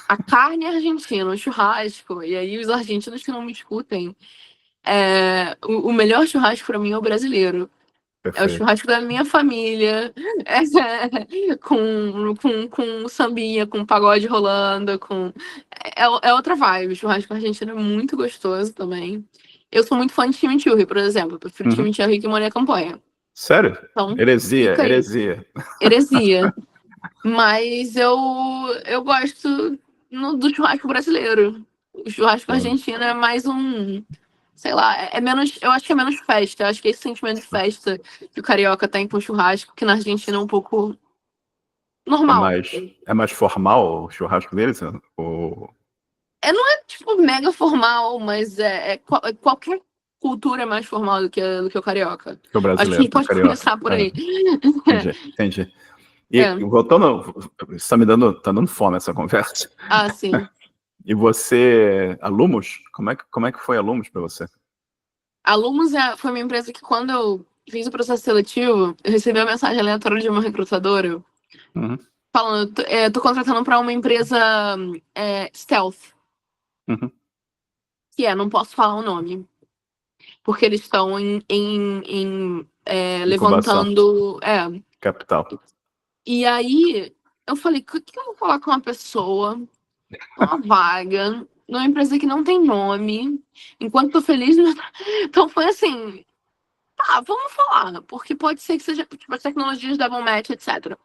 S3: a carne é argentina, o churrasco, e aí os argentinos que não me escutem, o melhor churrasco pra mim é o brasileiro. É o
S2: Perfeito.
S3: churrasco da minha família, com sambinha, com pagode rolando, é outra vibe. O churrasco argentino é muito gostoso também. Eu sou muito fã de chimichurri, por exemplo. Eu prefiro
S2: Uhum.
S3: chimichurri que molho à campanha.
S2: Sério?
S3: Então,
S2: Heresia,
S3: fica aí.
S2: heresia.
S3: Heresia. Mas eu gosto do churrasco brasileiro. O churrasco
S2: Bom,
S3: argentino é mais um, sei lá, é menos, eu acho que é menos festa. Eu acho que esse sentimento de festa que o carioca tem com o churrasco, que na Argentina é um pouco
S2: É
S3: normal.
S2: mais, é mais formal o churrasco deles? Ou
S3: Não é tipo mega formal, mas qualquer cultura é mais formal do que o carioca.
S2: que o
S3: Acho que a
S2: brasileiro,
S3: gente
S2: o
S3: pode
S2: carioca?
S3: começar por
S2: É,
S3: aí.
S2: entendi, entendi. E
S3: É.
S2: voltando, está me dando, tá dando fome essa conversa.
S3: Ah, sim.
S2: E você, Alumos, como é que foi Alumos para você?
S3: A Lumos foi uma empresa que, quando eu fiz o processo seletivo, eu recebi uma mensagem aleatória de uma recrutadora
S2: Uhum,
S3: falando: tô contratando para uma empresa stealth,
S2: uhum.
S3: que não posso falar o nome, porque eles estão
S2: Incubação,
S3: levantando.
S2: capital.
S3: E aí eu falei: o que eu vou falar com uma pessoa, uma vaga, numa empresa que não tem nome, enquanto tô feliz? Então foi assim. Ah, vamos falar, porque pode ser que seja, tipo, as tecnologias davam match, etc.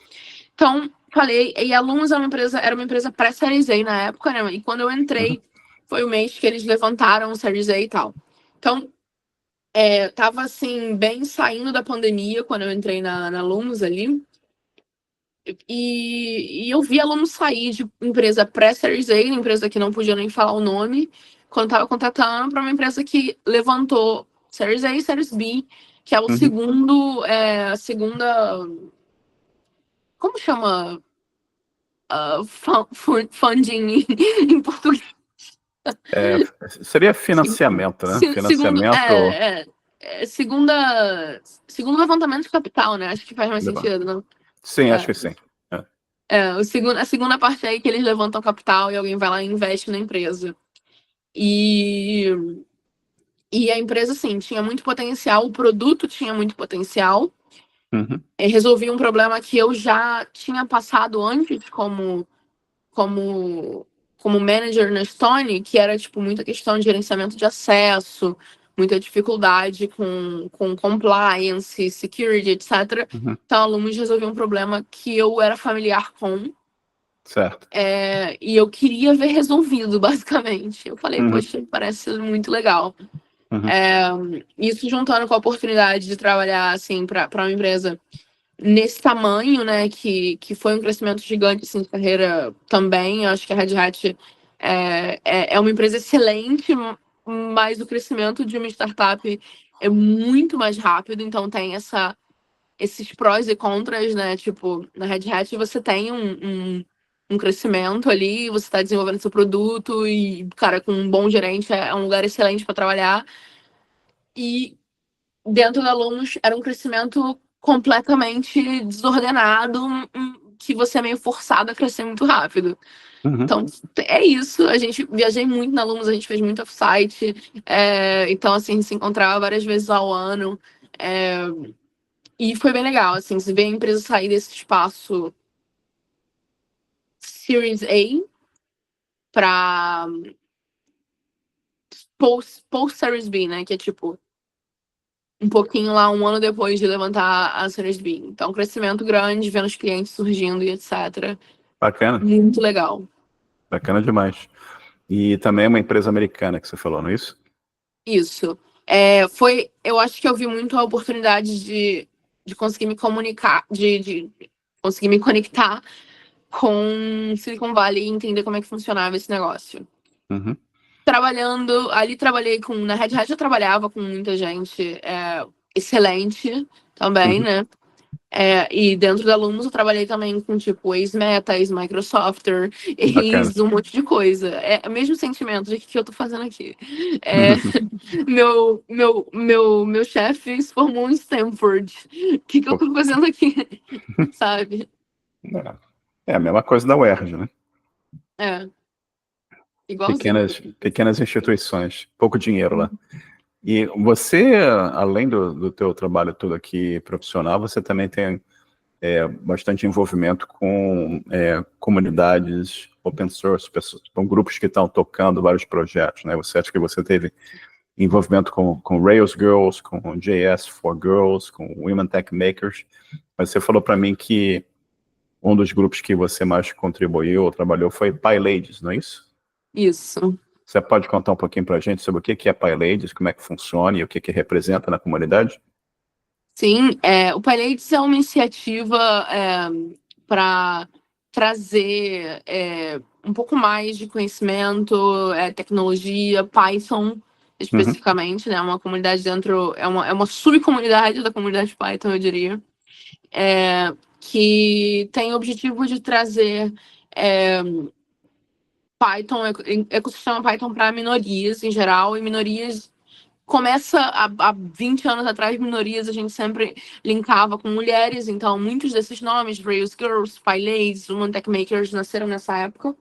S3: Então, falei, e a Lumos era uma empresa pré-Series A na época, né? E quando eu
S2: Uhum,
S3: entrei, foi o mês que eles levantaram o Series A e tal. Então, tava assim, bem saindo da pandemia quando eu entrei na Lumos ali. E eu vi a Lumos sair de empresa pré-Series A, empresa que não podia nem falar o nome, quando tava contratando para uma empresa que levantou Series A e Series B, que é o
S2: uhum.
S3: segundo, a segunda, como chama? Funding em português.
S2: É, seria financiamento, né?
S3: Segundo,
S2: Financiamento.
S3: segundo levantamento de capital, né? Acho que faz mais sentido, não?
S2: Sim, acho
S3: É,
S2: que sim. É.
S3: a segunda parte é aí que eles levantam capital e alguém vai lá e investe na empresa. E, e a empresa, sim, tinha muito potencial, o produto tinha muito potencial.
S2: Uhum,
S3: Resolvi um problema que eu já tinha passado antes como, como manager na Stone, que era tipo muita questão de gerenciamento de acesso, muita dificuldade com compliance, security, etc.
S2: uhum.
S3: Então, a Lumos resolveu um problema que eu era familiar com,
S2: Certo.
S3: e eu queria ver resolvido, basicamente. Eu falei,
S2: Uhum,
S3: poxa, parece muito legal.
S2: uhum,
S3: Isso juntando com a oportunidade de trabalhar assim para uma empresa nesse tamanho, né, que foi um crescimento gigante assim, de carreira também. Eu acho que a Red Hat é uma empresa excelente, mas o crescimento de uma startup é muito mais rápido, então tem esses prós e contras, né? Tipo, na Red Hat você tem um crescimento ali, você está desenvolvendo seu produto e, cara, com um bom gerente é um lugar excelente para trabalhar. E dentro da Lumos era um crescimento completamente desordenado, que você é meio forçado a crescer muito rápido.
S2: uhum.
S3: Então, é isso. A gente viajei muito na Lumos, a gente fez muito offsite. Então, assim, a gente se encontrava várias vezes ao ano. É, e foi bem legal, assim, se ver a empresa sair desse espaço Series A para post Series B, né? Que é tipo um pouquinho lá, um ano depois de levantar a Series B. Então, crescimento grande, vendo os clientes surgindo e etc.
S2: Bacana,
S3: Muito legal.
S2: bacana demais. E também é uma empresa americana que você falou, não é isso?
S3: Isso. Eu acho que eu vi muito a oportunidade de conseguir me comunicar, de conseguir me conectar com Silicon Valley e entender como é que funcionava esse negócio.
S2: Uhum,
S3: Trabalhei na Red Hat eu trabalhava com muita gente excelente também,
S2: uhum.
S3: né? E dentro da Lumos eu trabalhei também com tipo ex-Meta, ex-Microsofter,
S2: Bacana.
S3: ex um monte de coisa. É o mesmo sentimento de que eu tô fazendo aqui. É, meu chefe se formou em Stanford. O que eu
S2: Pô,
S3: tô fazendo aqui? Sabe?
S2: é a mesma coisa da UERJ, né?
S3: É, igualzinho.
S2: Pequenas instituições, pouco dinheiro lá. E você, além do teu trabalho todo aqui profissional, você também tem bastante envolvimento com comunidades open source, com grupos que estão tocando vários projetos, né? Você acha que você teve envolvimento com Rails Girls, com JS for Girls, com Women Tech Makers, mas você falou para mim que um dos grupos que você mais contribuiu ou trabalhou foi PyLadies, não é isso?
S3: Isso.
S2: Você pode contar um pouquinho para a gente sobre o que é PyLadies, como é que funciona e o que representa na comunidade?
S3: Sim, o PyLadies é uma iniciativa para trazer um pouco mais de conhecimento, tecnologia, Python
S2: Uhum,
S3: especificamente, né? Uma comunidade dentro, é uma subcomunidade da comunidade Python, eu diria, que tem o objetivo de trazer Python, ecossistema Python para minorias em geral, e minorias começa há 20 anos atrás, minorias a gente sempre linkava com mulheres, então muitos desses nomes, Rails Girls, PyLadies, Women Tech Makers, nasceram nessa época.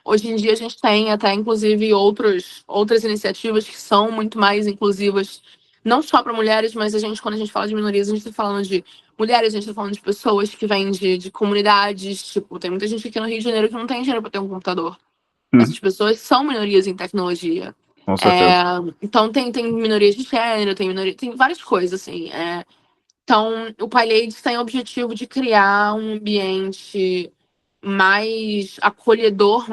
S3: Hoje em dia a gente tem até, inclusive, outras iniciativas que são muito mais inclusivas, não só para mulheres, mas quando a gente fala de minorias, a gente está falando de mulheres, a gente está falando de pessoas que vêm de comunidades, tipo, tem muita gente aqui no Rio de Janeiro que não tem dinheiro para ter um computador. Essas pessoas são minorias em tecnologia.
S2: Com certeza.
S3: Então tem minorias de gênero, tem várias coisas, assim. Então, o PyLadies tem o objetivo de criar um ambiente mais acolhedor,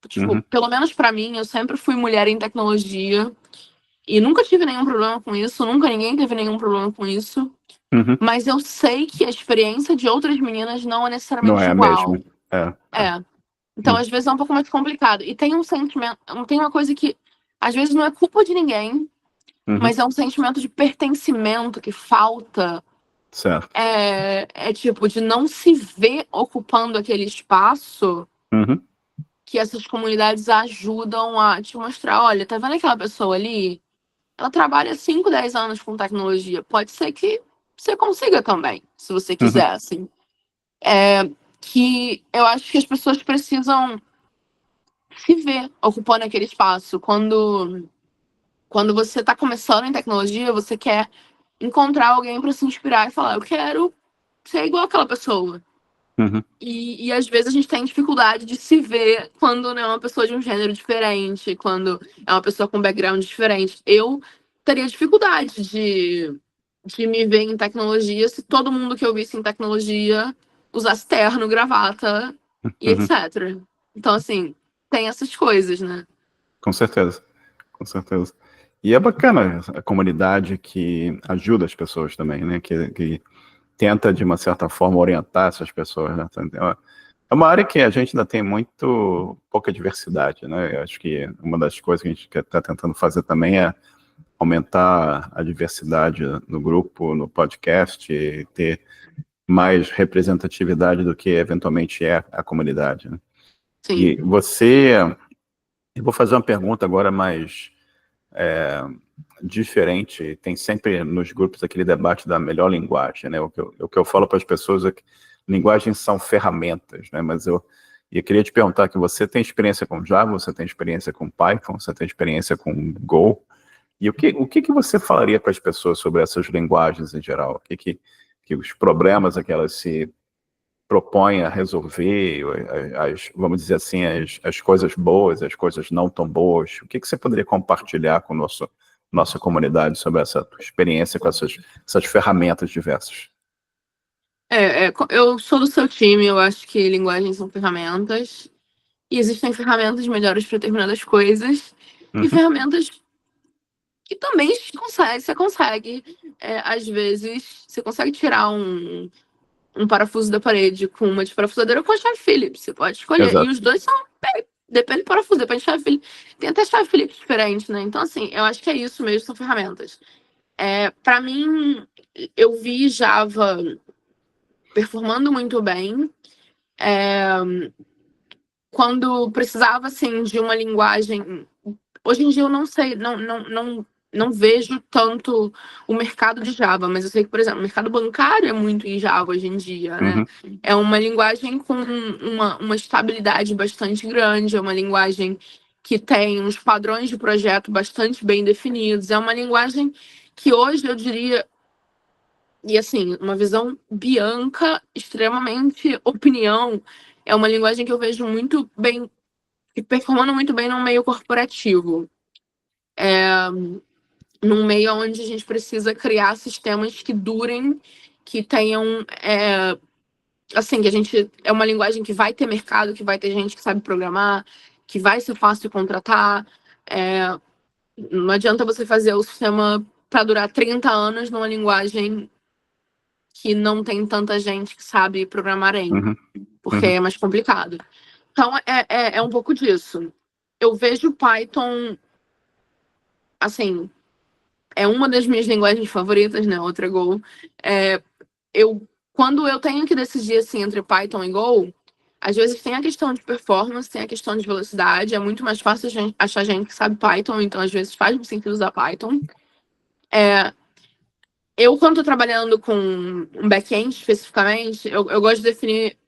S3: tipo, pelo menos para mim, eu sempre fui mulher em tecnologia e nunca tive nenhum problema com isso, nunca ninguém teve nenhum problema com isso. Mas eu sei que a experiência de outras meninas não é
S2: Não
S3: necessariamente
S2: é a
S3: igual.
S2: mesma.
S3: Então, às vezes, é um pouco mais complicado. E tem um sentimento, tem uma coisa que, às vezes, não é culpa de ninguém, mas é um sentimento de pertencimento que falta.
S2: Certo.
S3: Tipo, de não se ver ocupando aquele espaço que essas comunidades ajudam a te mostrar. Olha, tá vendo aquela pessoa ali? Ela trabalha 5, 10 anos com tecnologia. Pode ser que você consiga também, se você quiser, assim. Que eu acho que as pessoas precisam se ver ocupando aquele espaço. Quando você está começando em tecnologia, você quer encontrar alguém para se inspirar e falar, eu quero ser igual aquela pessoa. E às vezes a gente tem dificuldade de se ver quando não é uma pessoa de um gênero diferente, quando é uma pessoa com background diferente. Eu teria dificuldade de me ver em tecnologia se todo mundo que eu visse em tecnologia usasse terno, gravata e etc. Então, assim, tem essas coisas, né?
S2: Com certeza. Com certeza. E é bacana a comunidade que ajuda as pessoas também, né? Que tenta, de uma certa forma, orientar essas pessoas, né? É uma área que a gente ainda tem muito pouca diversidade, né? Eu acho que uma das coisas que a gente está tentando fazer também é aumentar a diversidade no grupo, no podcast, e ter mais representatividade do que eventualmente é a comunidade, né?
S3: Sim.
S2: E eu vou fazer uma pergunta agora mais diferente. Tem sempre nos grupos aquele debate da melhor linguagem, né? O que eu falo para as pessoas é que linguagens são ferramentas, né? Mas eu queria te perguntar que você tem experiência com Java, você tem experiência com Python, você tem experiência com Go, e o que você falaria para as pessoas sobre essas linguagens em geral? O que os problemas a que elas se propõem a resolver, vamos dizer assim, as coisas boas, as coisas não tão boas? O que você poderia compartilhar com nossa comunidade sobre essa tua experiência com essas ferramentas diversas?
S3: Eu sou do seu time, eu acho que linguagens são ferramentas. E existem ferramentas melhores para determinadas coisas. E ferramentas que também você consegue. Às vezes, você consegue tirar um parafuso da parede com uma desparafusadeira ou com a chave Phillips. Você pode escolher.
S2: Exato.
S3: E os dois são. Depende do parafuso, depende da chave Phillips. Tem até chave Phillips diferente, né? Então, assim, eu acho que é isso mesmo, são ferramentas. Para mim, eu vi Java performando muito bem. Quando precisava, assim, de uma linguagem. Hoje em dia eu não sei, não vejo tanto o mercado de Java, mas eu sei que, por exemplo, o mercado bancário é muito em Java hoje em dia, né? É uma linguagem com uma estabilidade bastante grande, é uma linguagem que tem uns padrões de projeto bastante bem definidos, é uma linguagem que hoje eu diria, e assim, uma visão bianca, extremamente opinião, é uma linguagem que eu vejo muito bem, performando muito bem no meio corporativo. Num meio onde a gente precisa criar sistemas que durem, que tenham. Assim, que a gente. É uma linguagem que vai ter mercado, que vai ter gente que sabe programar, que vai ser fácil de contratar. Não adianta você fazer o sistema para durar 30 anos numa linguagem que não tem tanta gente que sabe programar ainda, porque é mais complicado. Então, é um pouco disso. Eu vejo Python, assim, é uma das minhas linguagens favoritas, né? Outra Go. Quando eu tenho que decidir assim, entre Python e Go, Às vezes tem a questão de performance, tem a questão de velocidade. É muito mais fácil achar gente que sabe Python, então às vezes faz sentido usar Python. Eu, quando estou trabalhando com um back-end especificamente, eu gosto de definir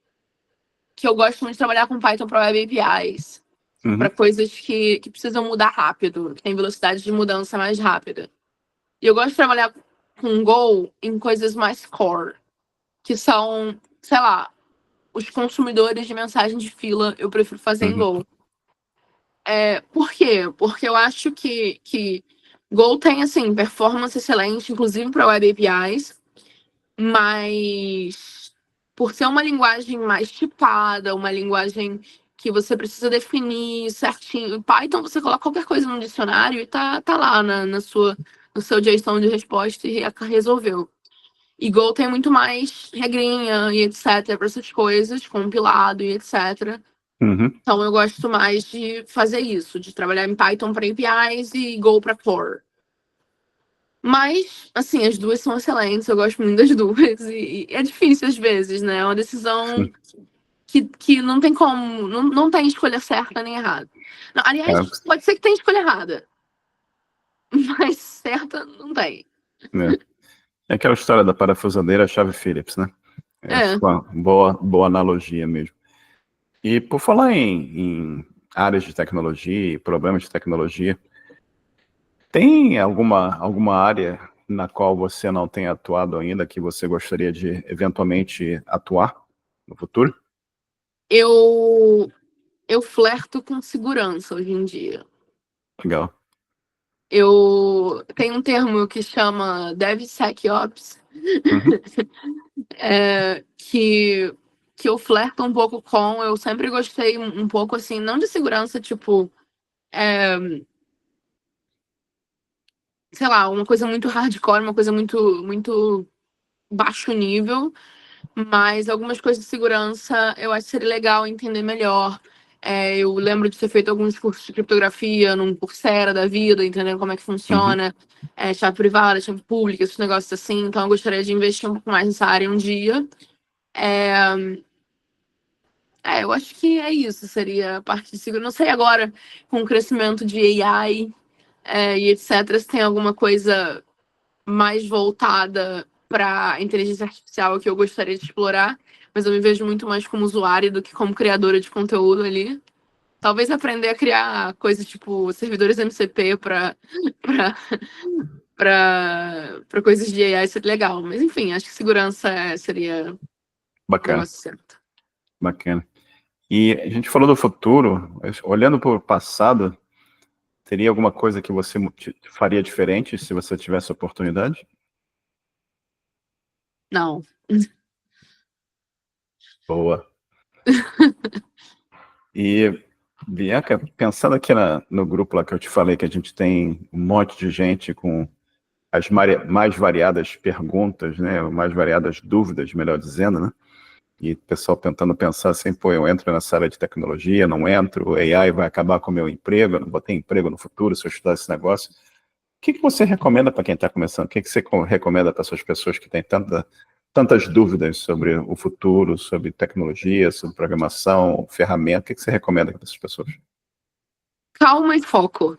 S3: que eu gosto muito de trabalhar com Python para Web APIs, para coisas que precisam mudar rápido, que tem velocidade de mudança mais rápida. E eu gosto de trabalhar com Go em coisas mais core, que são, sei lá, os consumidores de mensagem de fila, eu prefiro fazer em Go. Por quê? Porque eu acho que Go tem, assim, performance excelente, inclusive para Web APIs, mas por ser uma linguagem mais tipada, uma linguagem que você precisa definir certinho. Em Python, você coloca qualquer coisa no dicionário e tá lá no seu JSON de resposta e resolveu. E Go tem muito mais regrinha e etc. para essas coisas, compilado e etc. Então eu gosto mais de fazer isso, de trabalhar em Python para APIs e Go para core. Mas, assim, as duas são excelentes, eu gosto muito das duas. E é difícil às vezes, né? É uma decisão que não tem como, não tem escolha certa nem errada. Não, aliás, pode ser que tenha escolha errada, mas certa não tem.
S2: É aquela história da parafusadeira chave Phillips, né? Acho uma boa analogia mesmo. E por falar em áreas de tecnologia e problemas de tecnologia, tem alguma área na qual você não tem atuado ainda que você gostaria de eventualmente atuar no futuro?
S3: Eu flerto com segurança hoje em dia.
S2: Legal.
S3: Eu tenho um termo que chama DevSecOps, que eu flerto um pouco com. Eu sempre gostei um pouco, assim, não de segurança, tipo, sei lá, uma coisa muito hardcore, uma coisa muito baixo nível, mas algumas coisas de segurança eu acho que seria legal entender melhor. Eu lembro de ter feito alguns cursos de criptografia num Coursera da vida, entendendo como é que funciona, chave privada, chave pública, esses negócios assim. Então eu gostaria de investir um pouco mais nessa área um dia. Eu acho que é isso, seria a parte de segurança. Não sei agora, com o crescimento de AI e etc., se tem alguma coisa mais voltada para inteligência artificial que eu gostaria de explorar, mas eu me vejo muito mais como usuária do que como criadora de conteúdo ali. Talvez aprender a criar coisas tipo servidores MCP para coisas de AI seria legal. Mas enfim, acho que segurança seria o negócio certo.
S2: Bacana. E a gente falou do futuro, olhando para o passado, teria alguma coisa que você faria diferente se você tivesse oportunidade?
S3: Não.
S2: Boa. E, Bianca, pensando aqui no grupo lá que eu te falei, que a gente tem um monte de gente com as mais variadas perguntas, né, mais variadas dúvidas, melhor dizendo, né? E o pessoal tentando pensar assim, pô, eu entro nessa área de tecnologia, não entro, o AI vai acabar com o meu emprego, eu não vou ter emprego no futuro se eu estudar esse negócio. O que você recomenda para quem está começando? O que você recomenda para essas pessoas que têm tantas dúvidas sobre o futuro, sobre tecnologia, sobre programação, ferramenta? O que você recomenda para essas pessoas?
S3: Calma e foco.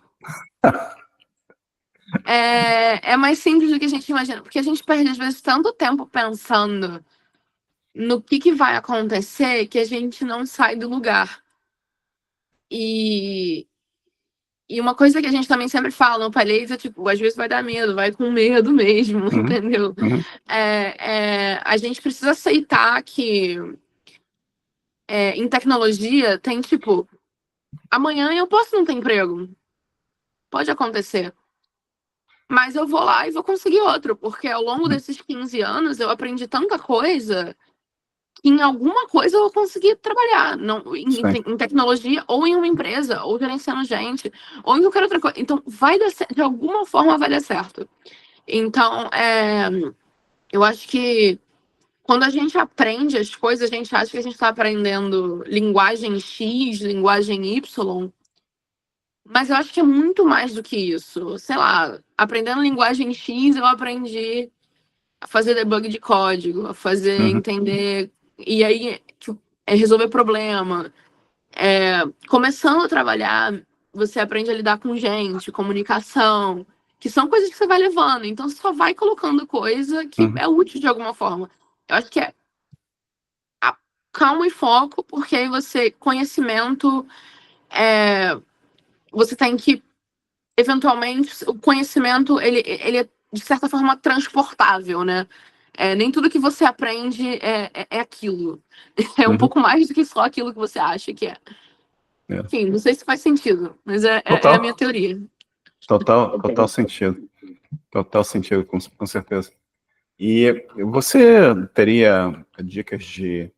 S3: É mais simples do que a gente imagina, porque a gente perde, às vezes, tanto tempo pensando no que vai acontecer que a gente não sai do lugar. E uma coisa que a gente também sempre fala no Palheiros é, tipo, às vezes vai dar medo, vai com medo mesmo, entendeu? A gente precisa aceitar que em tecnologia tem, tipo, amanhã eu posso não ter emprego. Pode acontecer. Mas eu vou lá e vou conseguir outro, porque ao longo desses 15 anos eu aprendi tanta coisa que em alguma coisa eu vou conseguir trabalhar, não, em tecnologia, ou em uma empresa, ou gerenciando gente, ou em qualquer outra coisa. Então, vai dar certo, de alguma forma vai dar certo. Então, eu acho que quando a gente aprende as coisas, a gente acha que a gente está aprendendo linguagem X, linguagem Y, mas eu acho que é muito mais do que isso. Sei lá, aprendendo linguagem X, eu aprendi a fazer debug de código, a fazer entender. E aí, resolver problema. Começando a trabalhar, você aprende a lidar com gente, comunicação, que são coisas que você vai levando. Então, você só vai colocando coisa que é útil de alguma forma. Eu acho que é calma e foco, porque aí conhecimento, você tem que, eventualmente, o conhecimento, ele é, de certa forma, transportável, né? Nem tudo que você aprende é aquilo. É um pouco mais do que só aquilo que você acha que é. Enfim, não sei se faz sentido, mas é a minha teoria.
S2: Total sentido. Total sentido, com certeza. E você teria dicas de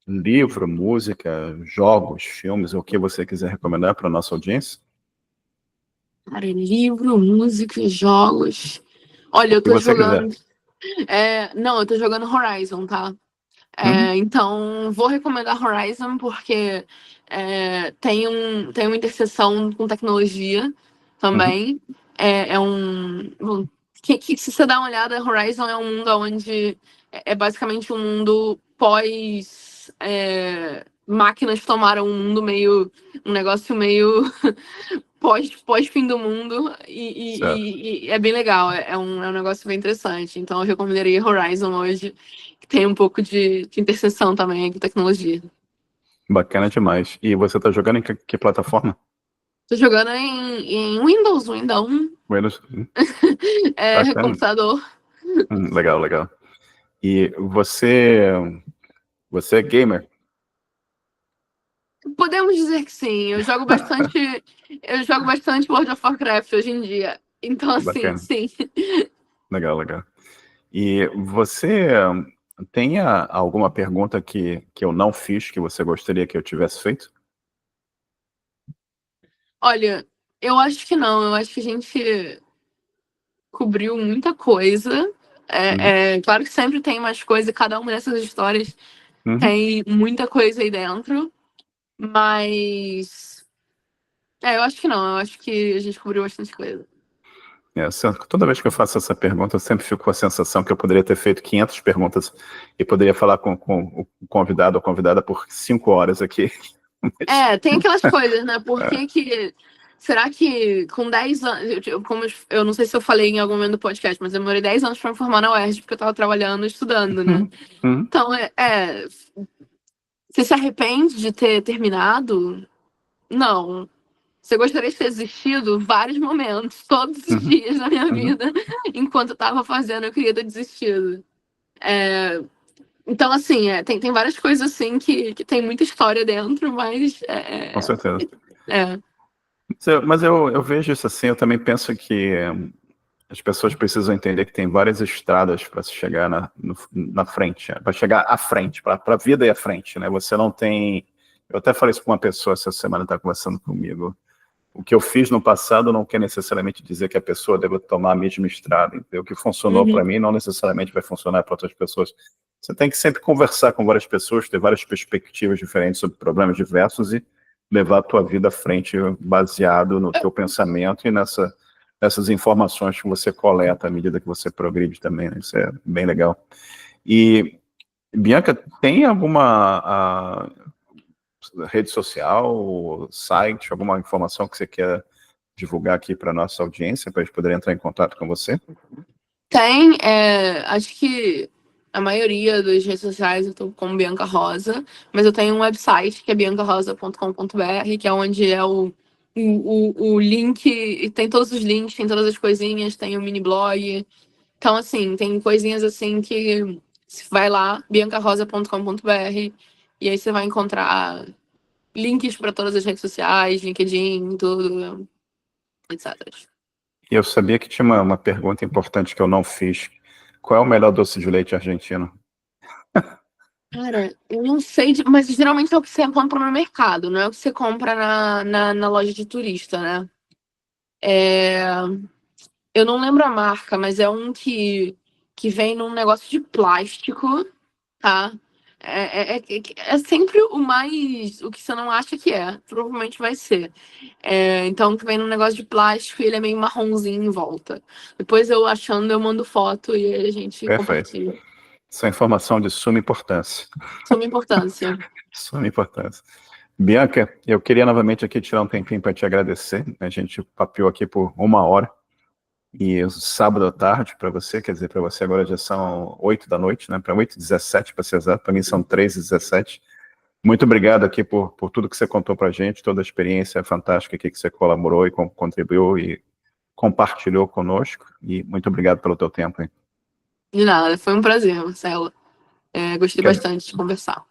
S2: livro, música, jogos, filmes, o que você quiser recomendar para a nossa audiência?
S3: Cara, livro, música, jogos. Olha, eu
S2: O que
S3: tô
S2: você
S3: jogando.
S2: quiser.
S3: Não, eu tô jogando Horizon, tá? Então, vou recomendar Horizon porque tem uma interseção com tecnologia também. Bom, se você dá uma olhada, Horizon é um mundo onde é basicamente um mundo pós. Máquinas tomaram um negócio meio pós fim do mundo e é bem legal, é um negócio bem interessante. Então eu recomendaria Horizon hoje, que tem um pouco de interseção também com tecnologia.
S2: Bacana demais. E você está jogando em que plataforma?
S3: Tô jogando em Windows 1.
S2: Windows? Bacana.
S3: Computador.
S2: Legal, legal. E você é gamer?
S3: Podemos dizer que sim. Eu jogo bastante World of Warcraft hoje em dia. Então, assim,
S2: Bacana.
S3: sim.
S2: Legal, legal. E você tem alguma pergunta que eu não fiz que você gostaria que eu tivesse feito?
S3: Olha, eu acho que não. Eu acho que a gente cobriu muita coisa. Claro que sempre tem mais coisa, cada uma dessas histórias tem muita coisa aí dentro, mas eu acho que não, eu acho que a gente cobriu bastante coisa.
S2: Toda vez que eu faço essa pergunta, eu sempre fico com a sensação que eu poderia ter feito 500 perguntas e poderia falar com o convidado ou convidada por 5 horas aqui.
S3: Tem aquelas coisas, né? Será que com 10 anos, eu não sei se eu falei em algum momento do podcast, mas eu demorei 10 anos para me formar na UERJ, porque eu tava trabalhando e estudando, né? Então, você se arrepende de ter terminado? Não. Você gostaria de ter desistido vários momentos, todos os dias da minha vida, enquanto eu tava fazendo, eu queria ter desistido. Então, assim, tem várias coisas assim que tem muita história dentro, mas.
S2: Com certeza.
S3: É.
S2: Mas eu vejo isso assim, eu também penso que as pessoas precisam entender que tem várias estradas para se chegar na frente, para chegar à frente, para a vida e à frente, né? Você não tem. Eu até falei isso com uma pessoa essa semana, está conversando comigo. O que eu fiz no passado não quer necessariamente dizer que a pessoa deve tomar a mesma estrada. Entendeu? O que funcionou para mim não necessariamente vai funcionar para outras pessoas. Você tem que sempre conversar com várias pessoas, ter várias perspectivas diferentes sobre problemas diversos e levar a tua vida à frente baseado no teu pensamento e nessas informações que você coleta à medida que você progride também, né? Isso é bem legal. E, Bianca, tem alguma rede social, site, alguma informação que você quer divulgar aqui para a nossa audiência, para eles poderem entrar em contato com você?
S3: Tem, acho que a maioria das redes sociais eu tô com Bianca Rosa, mas eu tenho um website que é biancarosa.com.br, que é onde é o link, e tem todos os links, tem todas as coisinhas, tem o mini blog. Então, assim, tem coisinhas assim que você vai lá, biancarosa.com.br, e aí você vai encontrar links para todas as redes sociais, LinkedIn, tudo, etc.
S2: E eu sabia que tinha uma pergunta importante que eu não fiz. Qual é o melhor doce de leite argentino?
S3: Cara, eu não sei, mas geralmente é o que você compra no mercado, não é o que você compra na loja de turista, né? Eu não lembro a marca, mas é um que vem num negócio de plástico, tá? É sempre o que você não acha que é, provavelmente vai ser. Então, que vem num negócio de plástico e ele é meio marronzinho em volta. Depois eu achando, eu mando foto e aí a gente
S2: Perfeito.
S3: compartilha.
S2: Essa informação de suma importância.
S3: Suma importância.
S2: Suma importância. Bianca, eu queria novamente aqui tirar um tempinho para te agradecer. A gente papeou aqui por 1 hora. E sábado à tarde para você, quer dizer, para você agora já são 8 da noite, né? Para 8h17, para ser exato, para mim são 3h17. Muito obrigado aqui por tudo que você contou para a gente, toda a experiência fantástica aqui que você colaborou e contribuiu e compartilhou conosco. E muito obrigado pelo teu tempo. Hein?
S3: De nada, foi um prazer, Marcelo. Gostei bastante de conversar.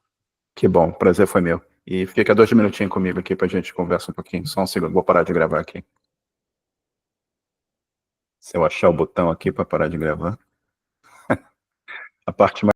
S2: Que bom, prazer foi meu. E fica 2 minutinhos comigo aqui para a gente conversar um pouquinho. Só um segundo, vou parar de gravar aqui. Se eu achar o botão aqui para parar de gravar. A parte mais